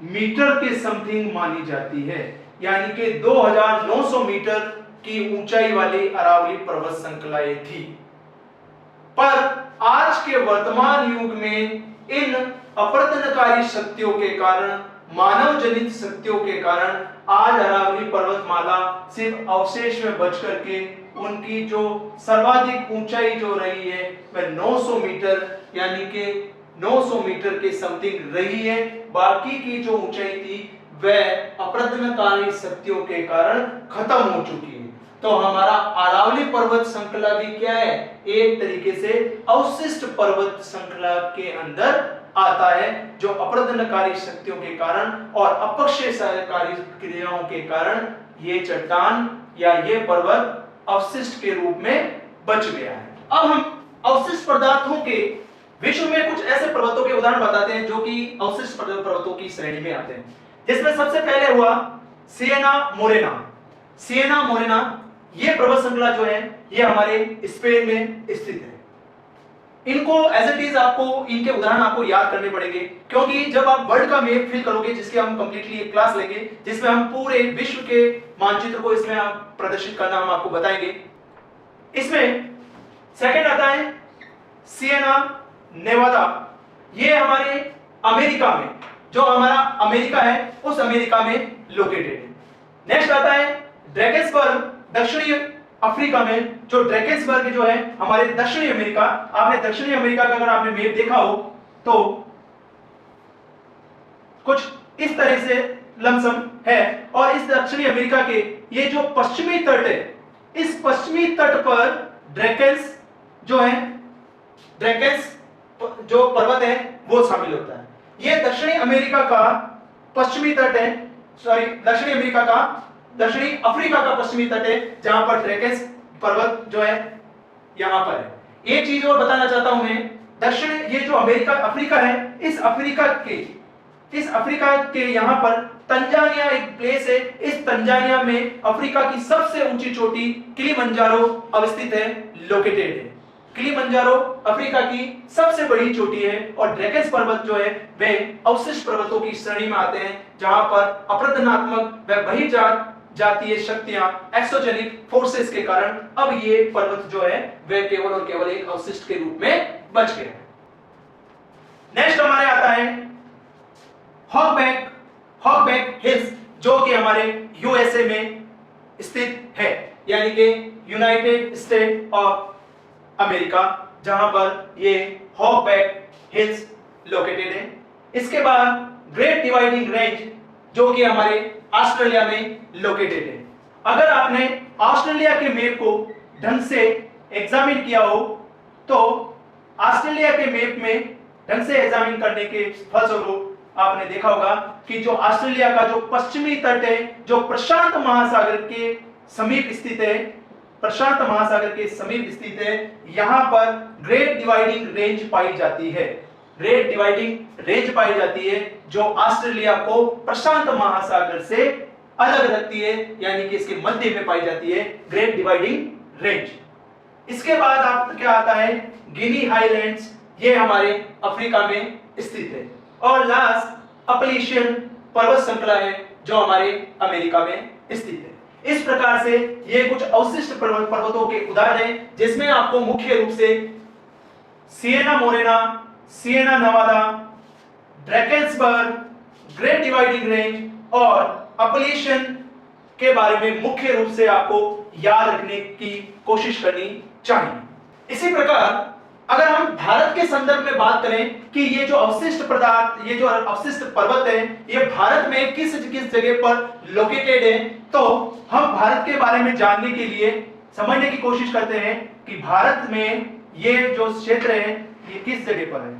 मीटर के समथिंग मानी जाती है, यानी कि 2900 मीटर की ऊंचाई वाली अरावली पर्वत श्रृंखला ये थी। पर आज के वर्तमान युग में इन अपरदनकारी शक्तियों के कारण, मानव जनित शक्तियों के कारण आज अरावली पर्वतमाला सिर्फ अवशेष में बच करके उनकी जो सर्वाधिक ऊंचाई जो रही है वह 900 मीटर यानी कि 900 मीटर के समथिंग रही है। बाकी की जो ऊंचाई थी वह अपरदनकारी शक्तियों के कारण खत्म हो चुकी है। तो हमारा अरावली पर्वत श्रृंखला भी क्या है, एक तरीके से अवशिष्ट पर्वत श्रृंखला के अंदर आता है, जो अपरदनकारी शक्तियों के कारण और अपक्षयकारी क्रियाओं के कारण ये चट्टान या ये पर्वत अवशिष्ट के रूप में बच गया है। अब हम अवशिष्ट पदार्थों के विश्व में कुछ ऐसे पर्वतों के उदाहरण बताते हैं जो कि अवशिष्ट पर्वतों की श्रेणी में आते हैं, जिसमें सबसे पहले हुआ सिएना मोरेना। सिएना मोरेना ये पर्वत श्रृंखला जो है ये हमारे स्पेन में स्थित है। इनको एज इट इज आपको इनके उदाहरण आपको याद करने पड़ेंगे, क्योंकि जब आप वर्ल्ड का मैप फिल करोगे, जिसके हम कंप्लीटली एक क्लास लेंगे जिसमें हम पूरे विश्व के मानचित्र को इसमें आप प्रदर्शित करना हम आपको बताएंगे। इसमें सेकंड आता है सिएना नेवादा। ये हमारे अमेरिका में, जो हमारा अमेरिका है उस अमेरिका में लोकेटेड है। नेक्स्ट आता है ड्रैकेंसबर्ग दक्षिणी अफ्रीका में, जो ड्रैकेंसबर्ग जो है हमारे दक्षिणी अमेरिका। आपने दक्षिणी अमेरिका का अगर आपने मैप देखा हो तो कुछ इस तरह से लमसम है, और इस दक्षिणी अमेरिका के ये जो पश्चिमी तट है, इस पश्चिमी तट पर ड्रैकेंस जो है, ड्रैकेंस जो पर्वत है वो शामिल होता है। ये दक्षिणी अमेरिका का पश्चिमी तट है, सॉरी दक्षिणी अमेरिका का, दक्षिणी अफ्रीका का पश्चिमी तट है, जहां पर ड्रैकेंस पर्वत जो है यहां पर है। एक चीज और बताना चाहता हूं मैं, दक्षिण ये जो अमेरिका अफ्रीका है, इस अफ्रीका के यहां पर तंजानिया एक प्लेस है। इस तंजानिया में अफ्रीका की सबसे ऊंची चोटी किलिमंजारो अवस्थित है, लोकेटेड है। किलिमंजारो अफ्रीका की सबसे बड़ी चोटी है, और ड्रैकेंस पर्वत जो है वे अवशिष्ट पर्वतों की श्रेणी में आते हैं, जहां पर अपरदनात्मक व बहिर्जात जातीय शक्तियां, एक्सोजेनिक फोर्सेस के कारण अब ये पर्वत जो है वे केवल और केवल एक अवशिष्ट के रूप में बच गए। नेक्स्ट हमारे आता है हॉकबैक हिल्स, जो कि हमारे यूएसए में स्थित है, यानी कि यूनाइटेड स्टेट ऑफ अमेरिका, जहां पर ये हॉकबैक हिल्स लोकेटेड है। इसके बाद ग्रेट डिवाइडिंग रेंज, जो कि हमारे ऑस्ट्रेलिया में लोकेटेड है। अगर आपने ऑस्ट्रेलिया के मैप को ढंग से एग्जामिन किया हो तो ऑस्ट्रेलिया के मैप में ढंग से एग्जामिन करने के फलस्वरूप आपने देखा होगा कि जो ऑस्ट्रेलिया का जो पश्चिमी तट है, जो प्रशांत महासागर के समीप स्थित है, प्रशांत महासागर के समीप स्थित है, यहां पर ग्रेट डिवाइडिंग रेंज पाई जाती है। ग्रेट डिवाइडिंग रेंज पाई जाती है जो ऑस्ट्रेलिया को प्रशांत महासागर से अलग रखती है, यानी कि इसके मध्य में पाई जाती है ग्रेट डिवाइडिंग रेंज। इसके बाद आप क्या आता है गिनी हाईलैंड्स, ये हमारे अफ्रीका में स्थित है। और लास्ट अपलेशियन पर्वत श्रृंखला है जो हमारे अमेरिका में स्थित है। इस प्रकार से ये कुछ अवशिष्ट पर्वतों के उदाहरण हैं, जिसमें आपको मुख्य रूप से Sierra Morena, Sierra Nevada, Drakensberg, Great Dividing Range और अपलेशियन के बारे में मुख्य रूप से आपको याद रखने की कोशिश करनी चाहिए। इसी प्रकार अगर हम भारत के संदर्भ में बात करें कि ये जो अवशिष्ट पदार्थ, ये जो अवशिष्ट पर्वत है, ये भारत में किस किस जगह पर लोकेटेड है, तो हम भारत के बारे में जानने के लिए समझने की कोशिश करते हैं कि भारत में ये जो क्षेत्र है ये किस जगह पर है।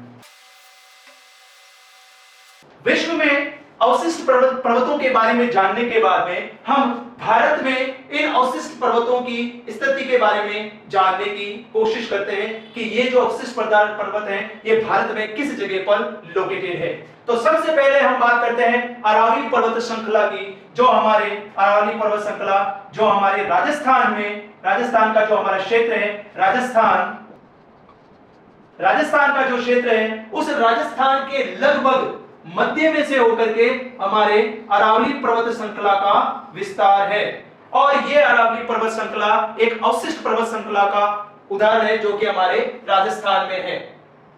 विश्व में अवशिष्ट पर्वतों के बारे में जानने के बाद में हम भारत में इन अवशिष्ट पर्वतों की स्थिति के बारे में जानने की कोशिश करते हैं कि ये जो अवशिष्ट पर्वत हैं ये भारत में किस जगह पर लोकेटेड है। तो सबसे पहले हम बात करते हैं अरावली पर्वत श्रृंखला की, जो हमारे अरावली पर्वत श्रृंखला जो हमारे राजस्थान का जो हमारा क्षेत्र है, राजस्थान का जो क्षेत्र है, उस राजस्थान के लगभग मध्य में से होकर के हमारे अरावली पर्वत श्रृंखला का विस्तार है। और ये अरावली पर्वत श्रृंखला एक अवशिष्ट पर्वत श्रृंखला का उदाहरण है जो कि हमारे राजस्थान में है।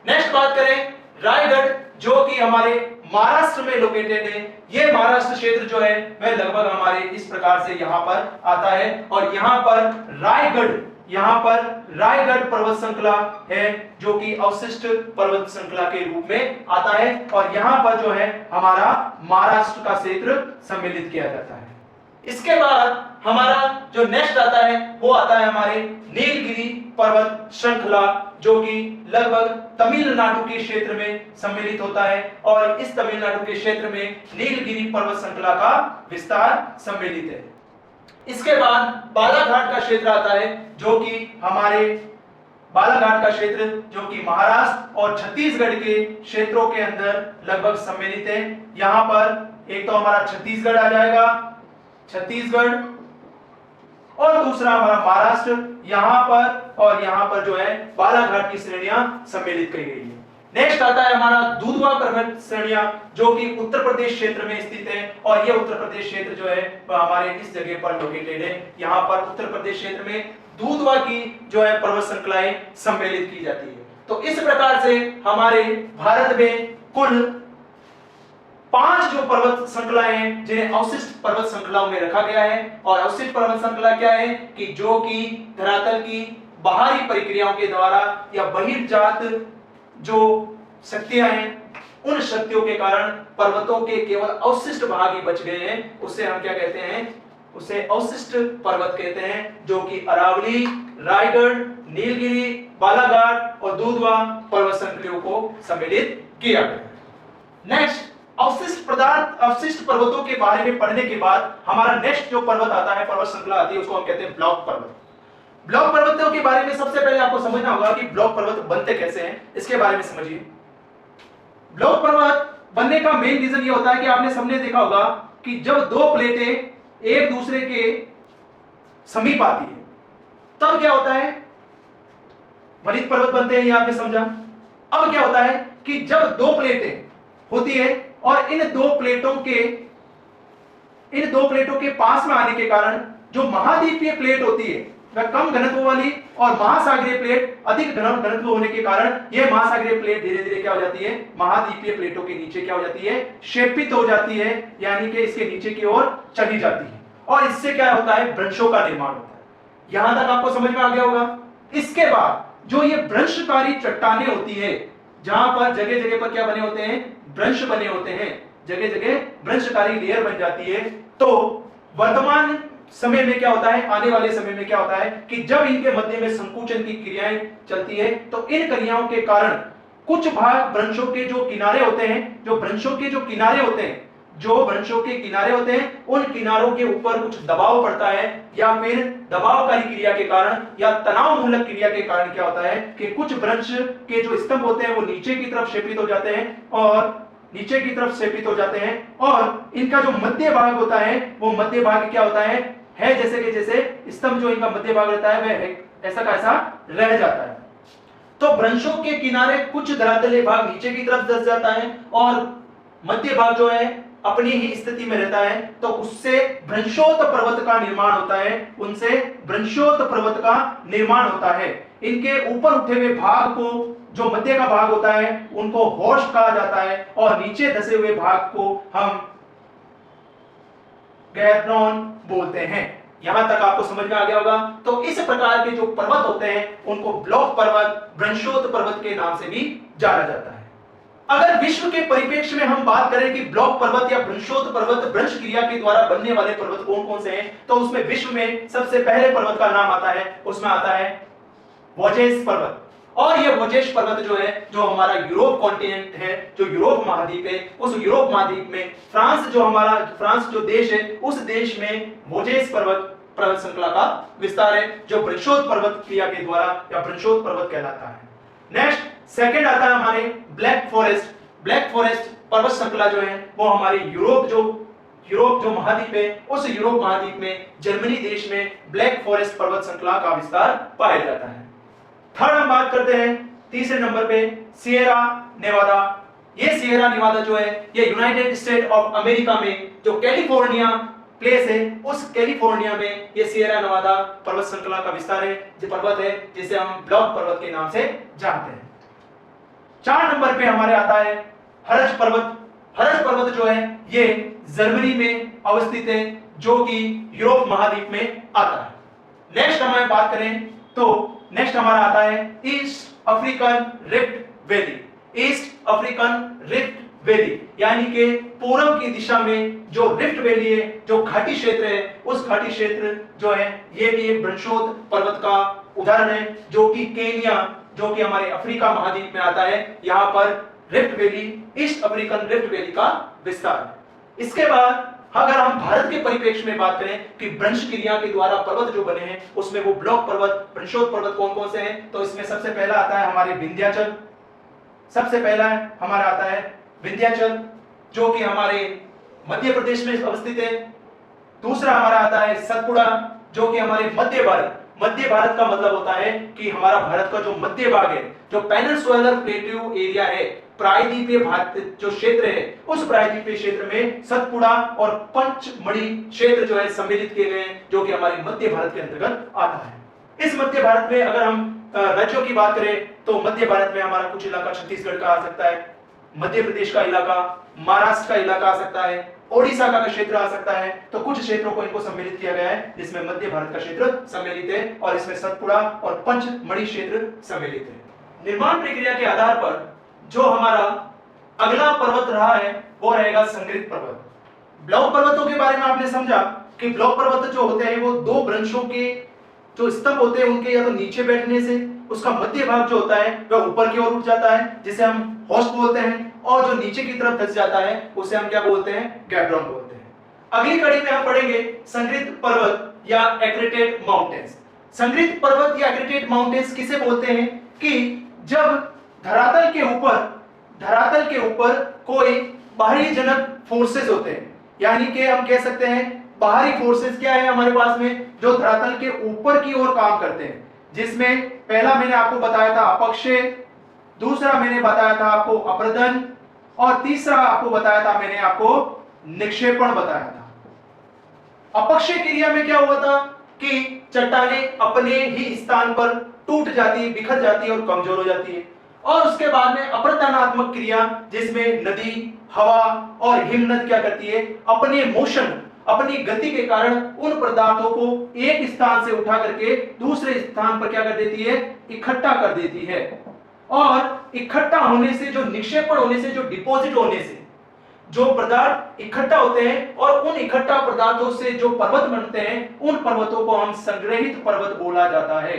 नेक्स्ट बात करें रायगढ़, जो कि हमारे महाराष्ट्र में लोकेटेड है। ये महाराष्ट्र क्षेत्र जो है वह लगभग हमारे इस प्रकार से यहाँ पर आता है और यहाँ पर रायगढ़ पर्वत श्रृंखला है जो कि अवशिष्ट पर्वत श्रृंखला के रूप में आता है और यहाँ पर जो है हमारा महाराष्ट्र का क्षेत्र सम्मिलित किया जाता है। इसके बाद हमारा जो नेक्स्ट आता है वो आता है हमारे नीलगिरी पर्वत श्रृंखला, जो कि लगभग तमिलनाडु के क्षेत्र में सम्मिलित होता है और इस तमिलनाडु के क्षेत्र में नीलगिरी पर्वत श्रृंखला का विस्तार सम्मिलित है। इसके बाद बालाघाट का क्षेत्र आता है जो कि हमारे बालाघाट का क्षेत्र जो कि महाराष्ट्र और छत्तीसगढ़ के क्षेत्रों के अंदर लगभग सम्मिलित है। यहाँ पर एक तो हमारा छत्तीसगढ़ आ जाएगा, छत्तीसगढ़, और दूसरा हमारा महाराष्ट्र यहाँ पर, और यहाँ पर जो है बालाघाट की श्रेणियां सम्मिलित की गई है। नेक्स्ट आता है हमारा दुधवा पर्वत श्रेणियां जो कि उत्तर प्रदेश क्षेत्र में स्थित है और ये उत्तर प्रदेश क्षेत्र जो है वह हमारे इस जगह पर लोकेटेड है। यहाँ पर उत्तर प्रदेश क्षेत्र में दुधवा की जो है पर्वत श्रृंखलाएं सम्मिलित की जाती है। तो इस प्रकार से हमारे भारत में कुल 5 जो पर्वत श्रृंखलाएं हैं जिन्हें अवशिष्ट पर्वत श्रृंखलाओं में रखा गया है। और अवशिष्ट पर्वत श्रृंखला क्या है कि जो कि धरातल की बाहरी प्रक्रियाओं के द्वारा या बहिर्जात जो शक्तियां हैं उन शक्तियों के कारण पर्वतों के केवल अवशिष्ट भाग ही बच गए हैं, उसे हम क्या कहते हैं, उसे अवशिष्ट पर्वत कहते हैं, जो कि अरावली, रायगढ़, नीलगिरी, बालाघाट और दुधवा पर्वत श्रृंखलाओं को सम्मिलित किया गया। नेक्स्ट अवशिष्ट पर्वतों के बारे में पढ़ने के बाद हमारा नेक्स्ट जो पर्वत आता है, पर्वत श्रृंखला आती है, उसको हम कहते हैं ब्लॉक पर्वत। ब्लॉक पर्वतों के बारे में सबसे पहले आपको समझना होगा कि ब्लॉक पर्वत बनते कैसे हैं, इसके बारे में समझिए। ब्लॉक पर्वत बनने का मेन रीजन ये होता है कि आपने सबने देखा होगा कि जब दो प्लेटें एक दूसरे के समीप आती है तब क्या होता है, वलित पर्वत बनते हैं, ये आपने समझा। अब क्या होता है कि जब दो प्लेटें होती है और इन दो प्लेटों के पास में आने के कारण जो महाद्वीपीय प्लेट होती है वह कम घनत्व वाली और महासागरीय प्लेट अधिक घनत्व होने के कारण यह महासागरीय प्लेट धीरे धीरे क्या हो जाती है, महाद्वीपीय प्लेटों के नीचे क्या हो जाती है, क्षेपित हो जाती है, यानी कि इसके नीचे की ओर चली जाती है और इससे क्या होता है, भ्रंशों का निर्माण होता है। यहां तक आपको समझ में आ गया होगा। इसके बाद जो ये भ्रंशकारी चट्टानें होती है, जहां पर जगह जगह पर क्या बने होते हैं, भ्रंश बने होते हैं, जगह जगह भ्रंशकारी लेयर बन जाती है। तो वर्तमान समय में क्या होता है, आने वाले समय में क्या होता है कि जब इनके मध्य में संकुचन की क्रियाएं चलती है तो इन क्रियाओं के कारण कुछ भाग भ्रंशों के जो किनारे होते हैं, जो भ्रंशों के किनारे होते हैं उन किनारों के ऊपर कुछ दबाव पड़ता है या फिर दबावकारी क्रिया के कारण या तनाव मूलक क्रिया के कारण क्या होता है कि कुछ भ्रंश के जो स्तंभ होते हैं वो नीचे की तरफ क्षेपित हो जाते हैं और इनका जो मध्य भाग होता है वो मध्य भाग क्या होता है जैसे स्तंभ जो इनका मध्य भाग रहता है वह ऐसा का ऐसा रह जाता है। तो भ्रंशों के किनारे कुछ धरातलीय भाग नीचे की तरफ धस जाता है और मध्य भाग जो है अपनी ही स्थिति में रहता है, तो उससे भ्रंशोत पर्वत का निर्माण होता है। इनके ऊपर उठे हुए भाग को, जो मध्य का भाग होता है, उनको होस्ट कहा जाता है और नीचे धसे हुए भाग को हम गैब्रोन बोलते हैं। यहां तक आपको समझ में आ गया होगा। तो इस प्रकार के जो पर्वत होते हैं उनको ब्लॉक पर्वत, भ्रंशोत पर्वत के नाम से भी जाना जाता है। अगर विश्व के परिप्रेक्ष्य में हम बात करें कि ब्लॉक पर्वत या भ्रंशोत पर्वत भ्रंश क्रिया के द्वारा बनने वाले पर्वत कौन कौन से हैं, तो उसमें विश्व में सबसे पहले पर्वत का नाम आता है, उसमें आता है वोजेस पर्वत। और ये वोजेस पर्वत जो है, जो हमारा यूरोप कॉन्टिनेंट है, जो यूरोप महाद्वीप है, उस यूरोप महाद्वीप में फ्रांस जो देश है, उस देश में वोजेस पर्वत श्रृंखला का विस्तार है, जो ब्रशोत पर्वत क्रिया के द्वारा या ब्रशोत पर्वत कहलाता है। नेक्स्ट सेकंड आता है हमारे ब्लैक फॉरेस्ट पर्वत श्रृंखला जो है, वो हमारे यूरोप जो महाद्वीप है, उस यूरोप महाद्वीप में जर्मनी देश में ब्लैक फॉरेस्ट पर्वत श्रृंखला का विस्तार पाया जाता है। थर्ड हम बात करते हैं तीसरे नंबर पे सिएरा नेवादा। ये सिएरा नेवादा जो है, ये यूनाइटेड स्टेट ऑफ अमेरिका में जो कैलिफोर्निया प्लेस है, उस कैलिफोर्निया में ये सिएरा नेवादा पर्वत श्रृंखला का विस्तार है, जो पर्वत है जिसे हम ब्लॉक पर्वत के नाम से जानते हैं। 4 नंबर पे हमारे आता है हरज पर्वत जो है, ये जर्मनी में अवस्थित है, जो कि यूरोप महाद्वीप में आता है। नेक्स्ट हमें बात करें तो नेक्स्ट हमारा आता है ईस्ट अफ्रीकन रिफ्ट वैली, यानी कि पूर्व की दिशा में जो रिफ्ट वैली है, जो घाटी क्षेत्र है, उस घाटी क्षेत्र जो है, ये भी एक ब्रशोत पर्वत का उदाहरण है, जो कि केनिया, जो कि हमारे अफ्रीका महाद्वीप में आता है। यहाँ पर rift valley, east African rift valley का विस्तार है। इसके बाद अगर हम भारत के परिप्रेक्ष्य में बात करें कि भ्रंश क्रिया के द्वारा पर्वत जो बने हैं, उसमें वो ब्लॉक पर्वत, ब्रशोत पर्वत कौन कौन से हैं, तो इसमें सबसे पहला आता है हमारे विंध्याचल। हमारा आता है विंध्याचल, जो कि हमारे मध्य प्रदेश में अवस्थित है। दूसरा हमारा आता है सतपुड़ा, जो कि हमारे मध्य भारत का मतलब होता है कि हमारा भारत का जो मध्य भाग है, जो पेनिनसुलर प्लेट्यू एरिया है, प्रायद्वीपीय भारत जो क्षेत्र है, उस प्रायद्वीपीय क्षेत्र में सतपुड़ा और पंचमढ़ी क्षेत्र जो है सम्मिलित किए गए हैं, जो कि हमारे मध्य भारत के अंतर्गत आता है। इस मध्य भारत में अगर हम राज्यों की बात करें तो मध्य भारत में हमारा कुछ इलाका छत्तीसगढ़ का आ सकता है, मध्य प्रदेश का इलाका, महाराष्ट्र का इलाका आ सकता है, ओडिशा का क्षेत्र आ सकता है। तो कुछ क्षेत्रों को इनको सम्मिलित किया गया है, जिसमें मध्य भारत का क्षेत्र सम्मिलित है और इसमें सतपुड़ा और पंचमढ़ी क्षेत्र सम्मिलित है। निर्माण प्रक्रिया के आधार पर जो हमारा अगला पर्वत रहा है, वो रहेगा संग्रित पर्वत। ब्लॉक पर्वतों के बारे में आपने समझा कि ब्लॉक पर्वत जो होते हैं, वो 2 ब्रंशों के जो स्तंभ होते हैं, उनके या तो नीचे बैठने से उसका मध्य भाग जो होता है वह ऊपर की ओर उठ जाता है, जिसे हम होस्ट बोलते हैं, और जो नीचे की तरफ धंस जाता है उसे हम क्या बोलते हैं, गैब्रोन बोलते हैं। अगली कड़ी में हम पढ़ेंगे संग्रित पर्वत या एक्रेटेड माउंटेन्स। संग्रित पर्वत या एक्रेटेड माउंटेन्स किसे बोलते हैं कि जब धरातल के ऊपर कोई बाहरी जनक फोर्सेस होते हैं, यानी कि हम कह सकते हैं बाहरी फोर्सेस क्या है हमारे पास में, जो धरातल के ऊपर की ओर काम करते हैं, जिसमें पहला मैंने आपको बताया था अपक्षय, दूसरा मैंने बताया था आपको अपरदन, और तीसरा आपको बताया था मैंने आपको निक्षेपण बताया था। अपक्षय क्रिया में क्या हुआ था कि चट्टानें अपने ही स्थान पर टूट जाती, बिखर जाती और कमजोर हो जाती है, और उसके बाद में अपरदनात्मक क्रिया, जिसमें नदी, हवा और हिमनद क्या करती है, अपने मोशन, अपनी गति के कारण उन पदार्थों को एक स्थान से उठा करके दूसरे स्थान पर क्या कर देती है, इकट्ठा कर देती है। और इकट्ठा होने से, जो निक्षेपण होने से, जो डिपॉजिट होने से जो पदार्थ इकट्ठा होते हैं, और उन इकट्ठा पदार्थों से जो पर्वत बनते हैं, उन पर्वतों को हम संग्रहित पर्वत बोला जाता है,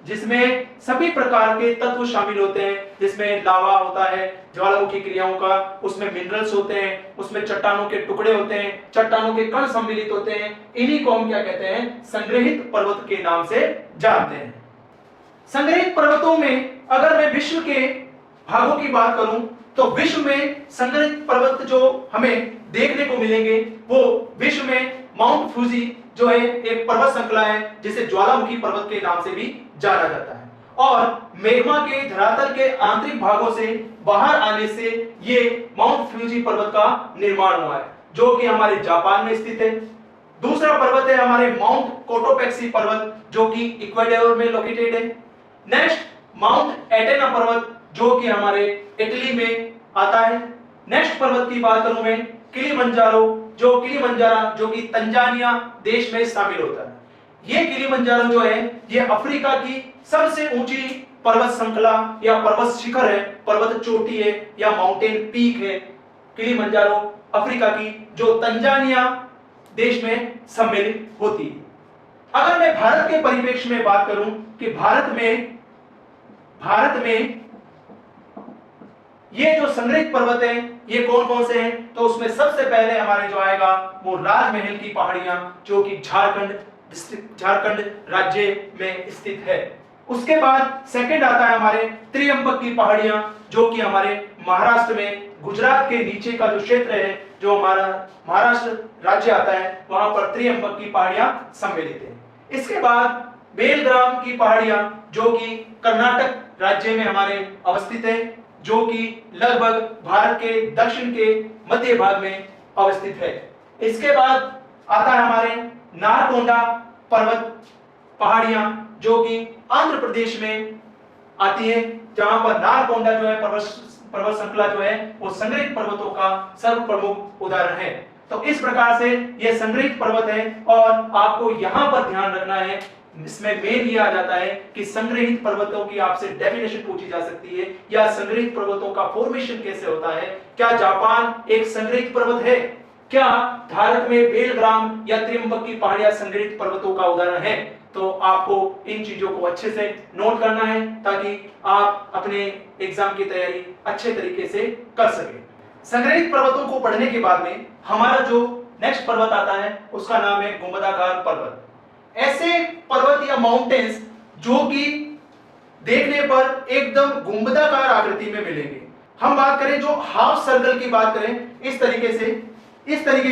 जिसमें सभी प्रकार के तत्व शामिल होते हैं, जिसमें लावा होता है, ज्वालामुखी क्रियाओं का, उसमें मिनरल्स होते हैं, उसमें चट्टानों के टुकड़े होते हैं, चट्टानों के कण सम्मिलित होते हैं। इन्हीं को हम क्या कहते हैं, संग्रहित पर्वत के नाम से जानते हैं। संग्रहित पर्वतों में अगर मैं विश्व के भागों की बात करूं तो विश्व में संग्रहित पर्वत जो हमें देखने को मिलेंगे, वो विश्व में माउंट फूजी जो है एक पर्वत श्रृंखला है, जिसे ज्वालामुखी पर्वत के नाम से भी जाना जाता है, और मेग्मा के धरातल के आंतरिक भागों से बाहर आने से ये माउंट फ्यूजी पर्वत का निर्माण हुआ है, जो कि हमारे जापान में स्थित है। दूसरा पर्वत है हमारे माउंट कोटोपेक्सी पर्वत, जो कि इक्वाडोर में लोकेटेड है। नेक्स्ट माउंट एटेना पर्वत, जो कि हमारे इटली में आता है। नेक्स्ट पर्वत की बात करूं मैं, किलिमंजारो, जो कि तंजानिया देश में शामिल होता है। ये किलिमंजारो जो है, ये अफ्रीका की सबसे ऊंची पर्वत श्रृंखला या पर्वत शिखर है, पर्वत चोटी है या माउंटेन पीक है। किलिमंजारो अफ्रीका की, जो तंजानिया देश में सम्मिलित होती है। अगर मैं भारत के परिप्रेक्ष्य में बात करूं कि भारत भारत में ये जो संग्रहित पर्वत है ये कौन कौन से हैं? तो उसमें सबसे पहले हमारे जो आएगा वो राजमहल की पहाड़ियां, जो कि झारखंड राज्य में स्थित है। उसके बाद सेकंड आता है हमारे त्रियंबक की पहाड़ियां, जो कि हमारे महाराष्ट्र में गुजरात के नीचे का जो क्षेत्र है, जो हमारा महाराष्ट्र राज्य आता है, वहां पर त्रियंबक की पहाड़ियां सम्मिलित है। इसके बाद बेलग्राम की पहाड़ियां, जो कि कर्नाटक राज्य में हमारे अवस्थित है, जो कि लगभग भारत के दक्षिण के मध्य भाग में अवस्थित है। इसके बाद आता है हमारे नारकोंडा पर्वत पहाड़ियां, जो कि आंध्र प्रदेश में आती है, जहां पर नारकोंडा जो है पर्वत श्रृंखला जो है वो संग्रहित पर्वतों का सर्व प्रमुख उदाहरण है। तो इस प्रकार से ये संग्रहित पर्वत है, और आपको यहां पर ध्यान रखना है, इसमें मेन ये आ जाता है कि संग्रहित पर्वतों की आपसे डेफिनेशन पूछी जा सकती है, या संग्रहित पर्वतों का फॉर्मेशन कैसे होता है। क्या जापान एक संग्रहित पर्वत है? क्या भारत में बेलग्राम या त्रियंबक की पहाड़ियां संग्रहित पर्वतों का उदाहरण है? तो आपको इन चीजों को अच्छे से नोट करना है, ताकि आप अपने एग्जाम की तैयारी अच्छे तरीके से कर सकें। संग्रहित पर्वतों को पढ़ने के बाद में हमारा जो नेक्स्ट पर्वत आता है उसका नाम है गुंबदाकार पर्वत। ऐसे पर्वत या माउंटेन्स जो कि देखने पर एकदम गुंबदाकार आकृति में मिलेंगे। हम बात करें जो हाफ सर्कल की बात करें, इस तरीके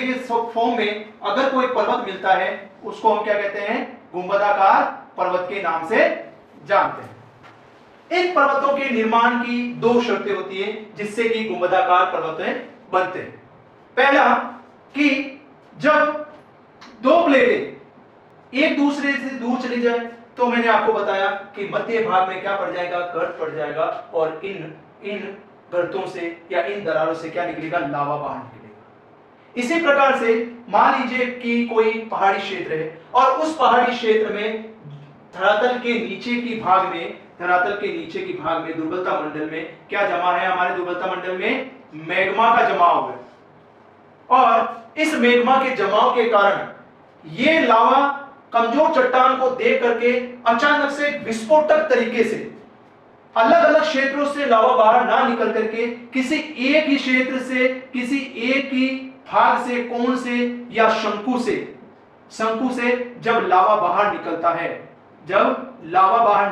के फॉर्म में अगर कोई पर्वत मिलता है उसको हम क्या कहते हैं? गुंबदाकार पर्वत के नाम से जानते हैं। इन पर्वतों के निर्माण की दो शर्तें होती है जिससे कि गुंबदाकार पर्वत बनते हैं। पहला कि जब दो प्लेटें एक दूसरे से दूर चली जाए, तो मैंने आपको बताया कि मध्य भाग में क्या पड़ जाएगा? गर्त पड़ जाएगा, और इन गर्तों से या इन दरारों से क्या निकलेगा? लावा बाहर निकलेगा। इसी प्रकार से मान लीजिए कि कोई पहाड़ी क्षेत्र है, और उस पहाड़ी क्षेत्र में धरातल के नीचे की भाग में दुर्बलता मंडल में क्या जमा है? हमारे दुर्बलता मंडल में मैग्मा का जमाव है, और इस मैग्मा के जमाव के कारण ये लावा कमजोर चट्टान को देख करके अचानक से विस्फोटक तरीके से अलग अलग क्षेत्रों से लावा बाहर ना निकल करके किसी एक ही क्षेत्र से, किसी एक ही भाग से, कोण से या शंकु से जब लावा बाहर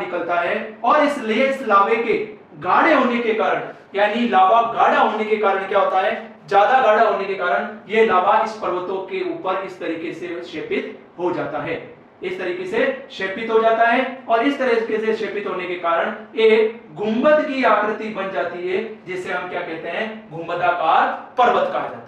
निकलता है, और इसलिए इस लावे के गाढ़े होने के कारण, यानी लावा गाढ़ा होने के कारण क्या होता है? ज्यादा गाढ़ा होने के कारण ये लावा इस पर्वतों के ऊपर इस तरीके से शेपित हो जाता है, और इस तरीके से शेपित होने के कारण एक गुंबद की आकृति बन जाती है, जिसे हम क्या कहते हैं? गुंबदाकार पर्वत कहा जाता है।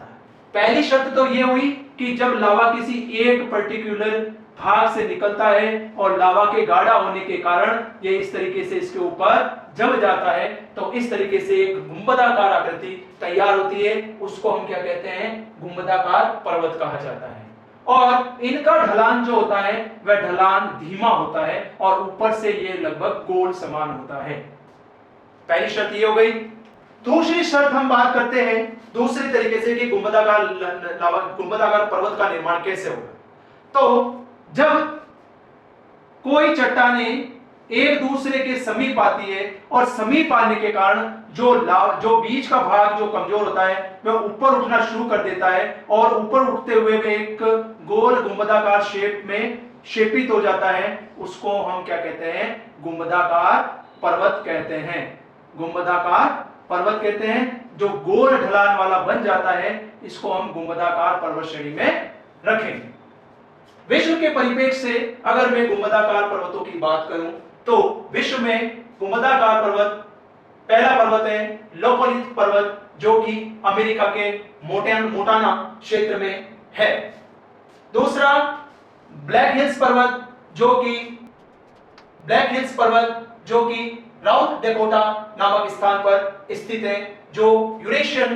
पहली शर्त तो ये हुई कि जब लावा किसी एक पर्टिकुलर भाग से निकलता है और लावा के गाढ़ा होने के कारण ये इस तरीके से इसके ऊपर जम जाता है, तो इस तरीके से एक गुंबदाकार आकृति तैयार होती है, उसको हम क्या कहते हैं? गुंबदाकार पर्वत कहा जाता है। और इनका ढलान जो होता है वह ढलान धीमा होता है, और ऊपर से ये लगभग गोल समान होता है। पहली शर्त ये हो गई। दूसरी शर्त हम बात करते हैं दूसरे तरीके से कि गुंबदाकार पर्वत का निर्माण कैसे होगा। तो जब कोई चट्टानें एक दूसरे के समीप आती है, और समीप आने के कारण जो बीच का भाग जो कमजोर होता है वह ऊपर उठना शुरू कर देता है, और ऊपर उठते हुए वह एक गोल गुंबदाकार शेप में शेपित हो जाता है, उसको हम क्या कहते हैं? गुंबदाकार पर्वत कहते हैं। गुंबदाकार पर्वत कहते हैं। जो गोल ढलान वाला बन जाता है इसको हम गुंबदाकार पर्वत श्रेणी में रखेंगे। विश्व के परिप्रेक्ष्य से अगर मैं गुंबदाकार पर्वतों की बात करूं, तो विश्व में गुंबदाकार पर्वत, पहला पर्वत है लोकोलिथ पर्वत, जो कि अमेरिका के मोंटाना क्षेत्र में है। दूसरा ब्लैक हिल्स पर्वत, जो कि साउथ डकोटा नामक स्थान पर स्थित है, जो यूरेशियन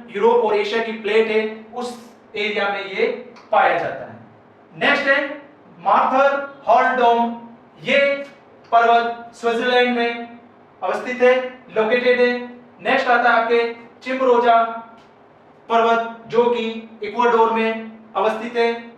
यूरोप और एशिया की प्लेट है, उस एरिया में ये पाया जाता है। नेक्स्ट है मार्थर हॉलडोम, ये पर्वत स्विट्जरलैंड में अवस्थित है, लोकेटेड है। नेक्स्ट आता है आपके चिमरोजा पर्वत, जो कि इक्वाडोर में अवस्थित है।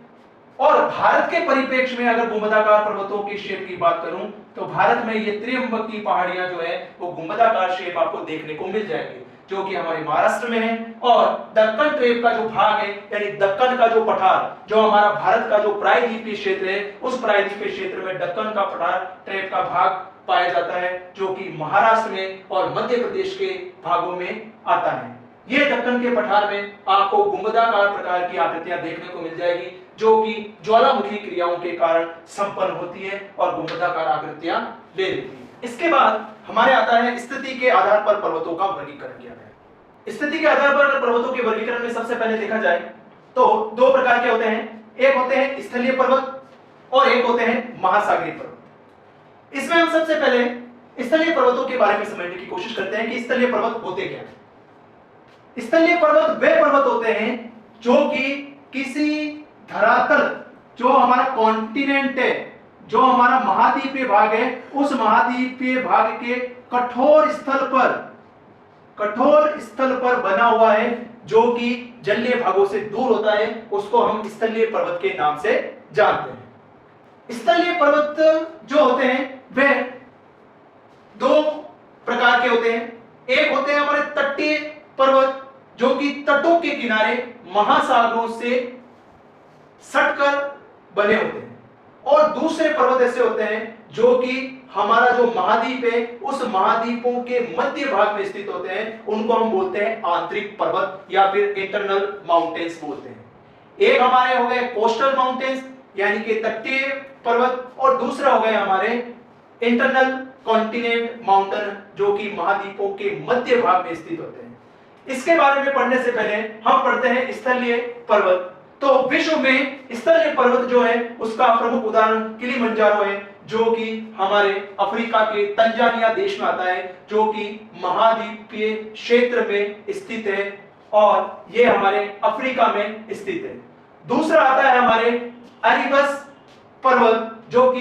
और भारत के परिप्रेक्ष्य में अगर गुंबदाकार पर्वतों की शेप की बात करूं तो भारत में ये त्रियंबक की पहाड़ियां जो है वो गुंबदाकार शेप आपको देखने को मिल जाएगी, जो कि हमारे महाराष्ट्र में है। और दक्कन ट्रेप का जो भाग है, यानी दक्कन का जो पठार, जो हमारा भारत का जो प्रायद्वीपीय क्षेत्र है, उस प्रायद्वीपीय क्षेत्र में दक्कन का पठार ट्रेप का भाग पाया जाता है, जो कि महाराष्ट्र में और मध्य प्रदेश के भागों में आता है। ये दक्कन के पठार में आपको गुंबदाकार प्रकार की आकृतियां देखने को मिल जाएगी, जो कि ज्वालामुखी क्रियाओं के कारण संपन्न होती है और गुंबदाकार आकृतियां ले लेती है। इसके बाद हमारे आता है स्थिति के आधार पर पर्वतों का वर्गीकरण किया गया। स्थिति के आधार पर पर्वतों के वर्गीकरण में सबसे पहले देखा जाए तो दो प्रकार के होते हैं, एक होते हैं स्थलीय पर्वत और एक होते हैं महासागरीय पर्वत। इसमें हम सबसे पहले स्थलीय पर्वतों के बारे में समझने की कोशिश करते हैं कि स्थलीय पर्वत होते क्या हैं। स्थलीय पर्वत वे पर्वत होते हैं जो कि किसी धरातल, जो हमारा कॉन्टिनेंट है, जो हमारा महाद्वीपीय भाग है, उस महाद्वीपीय भाग के कठोर स्थल पर बना हुआ है, जो कि जलीय भागों से दूर होता है, उसको हम स्थलीय पर्वत के नाम से जानते हैं। स्थलीय पर्वत जो होते हैं वे दो प्रकार के होते हैं। एक होते हैं हमारे तटीय पर्वत, जो कि तटों के किनारे महासागरों से सटकर बने होते हैं, और दूसरे पर्वत ऐसे होते हैं जो कि हमारा जो महाद्वीप है, उस महाद्वीपों के मध्य भाग में स्थित होते हैं, उनको हम बोलते हैं आंतरिक पर्वत या फिर इंटरनल माउंटेन्स बोलते हैं। एक हमारे हो गए कोस्टल माउंटेन्स यानी कि तटीय पर्वत, और दूसरा हो गए हमारे इंटरनल कॉन्टिनेंट माउंटेन, जो कि महाद्वीपों के मध्य भाग में स्थित होते हैं। इसके बारे में पढ़ने से पहले हम पढ़ते हैं स्थलीय पर्वत। तो विश्व में स्थलीय पर्वत जो है उसका प्रमुख उदाहरण किलिमंजारो है, जो कि हमारे अफ्रीका के तंजानिया देश में आता है, जो कि महाद्वीपीय क्षेत्र में स्थित है, और ये हमारे अफ्रीका में स्थित है। दूसरा आता है हमारे अरेबस पर्वत, जो कि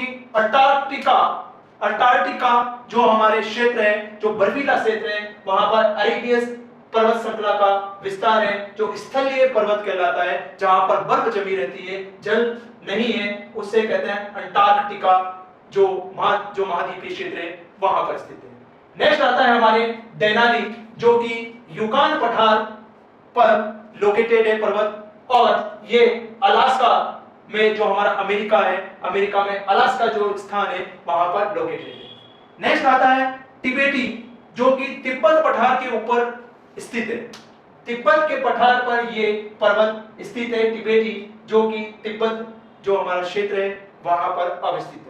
अंटार्कटिका जो हमारे क्षेत्र है, जो बर्फीला क्षेत्र है, वहां पर अरेबियस पर्वत श्रृंखला का विस्तार है, जो स्थलीय पर्वत कहलाता है, जहां पर बर्फ जमी रहती है, जल नहीं है, उससे कहते हैं अंटार्कटिका, जो महाद्वीपीय क्षेत्र है वहां पर स्थित है। नेक्स्ट आता है हमारे देनाली, जो कि यूकान पठार पर लोकेटेड है पर्वत, और ये अलास्का में जो हमारा अमेरिका है, अमेरिका में अलास्का जो स्थान है वहां पर लोकेटेड है। नेक्स्ट आता है तिबेटी, जो कि तिब्बत पठार के ऊपर स्थित है। तिब्बत के पठार पर ये पर्वत स्थित है तिबेटी, जो कि तिब्बत जो हमारा क्षेत्र है वहां पर अवस्थित है।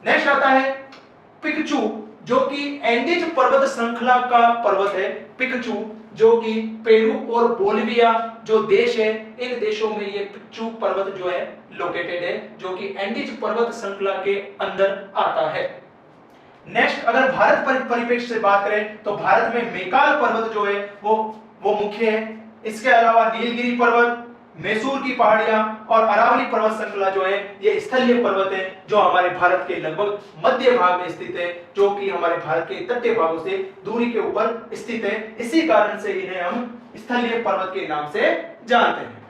नेक्स्ट आता है पिकचू, जो कि एंडीज पर्वत श्रृंखला का पर्वत है। पिकचू जो कि पेरू और बोलिविया जो देश है, इन देशों में ये पिकचू पर्वत जो है लोकेटेड है, जो कि एंडीज पर्वत श्रृंखला के अंदर आता है। नेक्स्ट अगर भारत परिप्रेक्ष्य से बात करें तो भारत में मेकाल पर्वत जो है वो मुख्य है। इसके अलावा नीलगिरी पर्वत, मैसूर की पहाड़ियां और अरावली पर्वत श्रृंखला जो है ये स्थलीय पर्वत है, जो हमारे भारत के लगभग मध्य भाग में स्थित है, जो कि हमारे भारत के तटीय भागों से दूरी के ऊपर स्थित है। इसी कारण से इन्हें हम स्थलीय पर्वत के नाम से जानते हैं।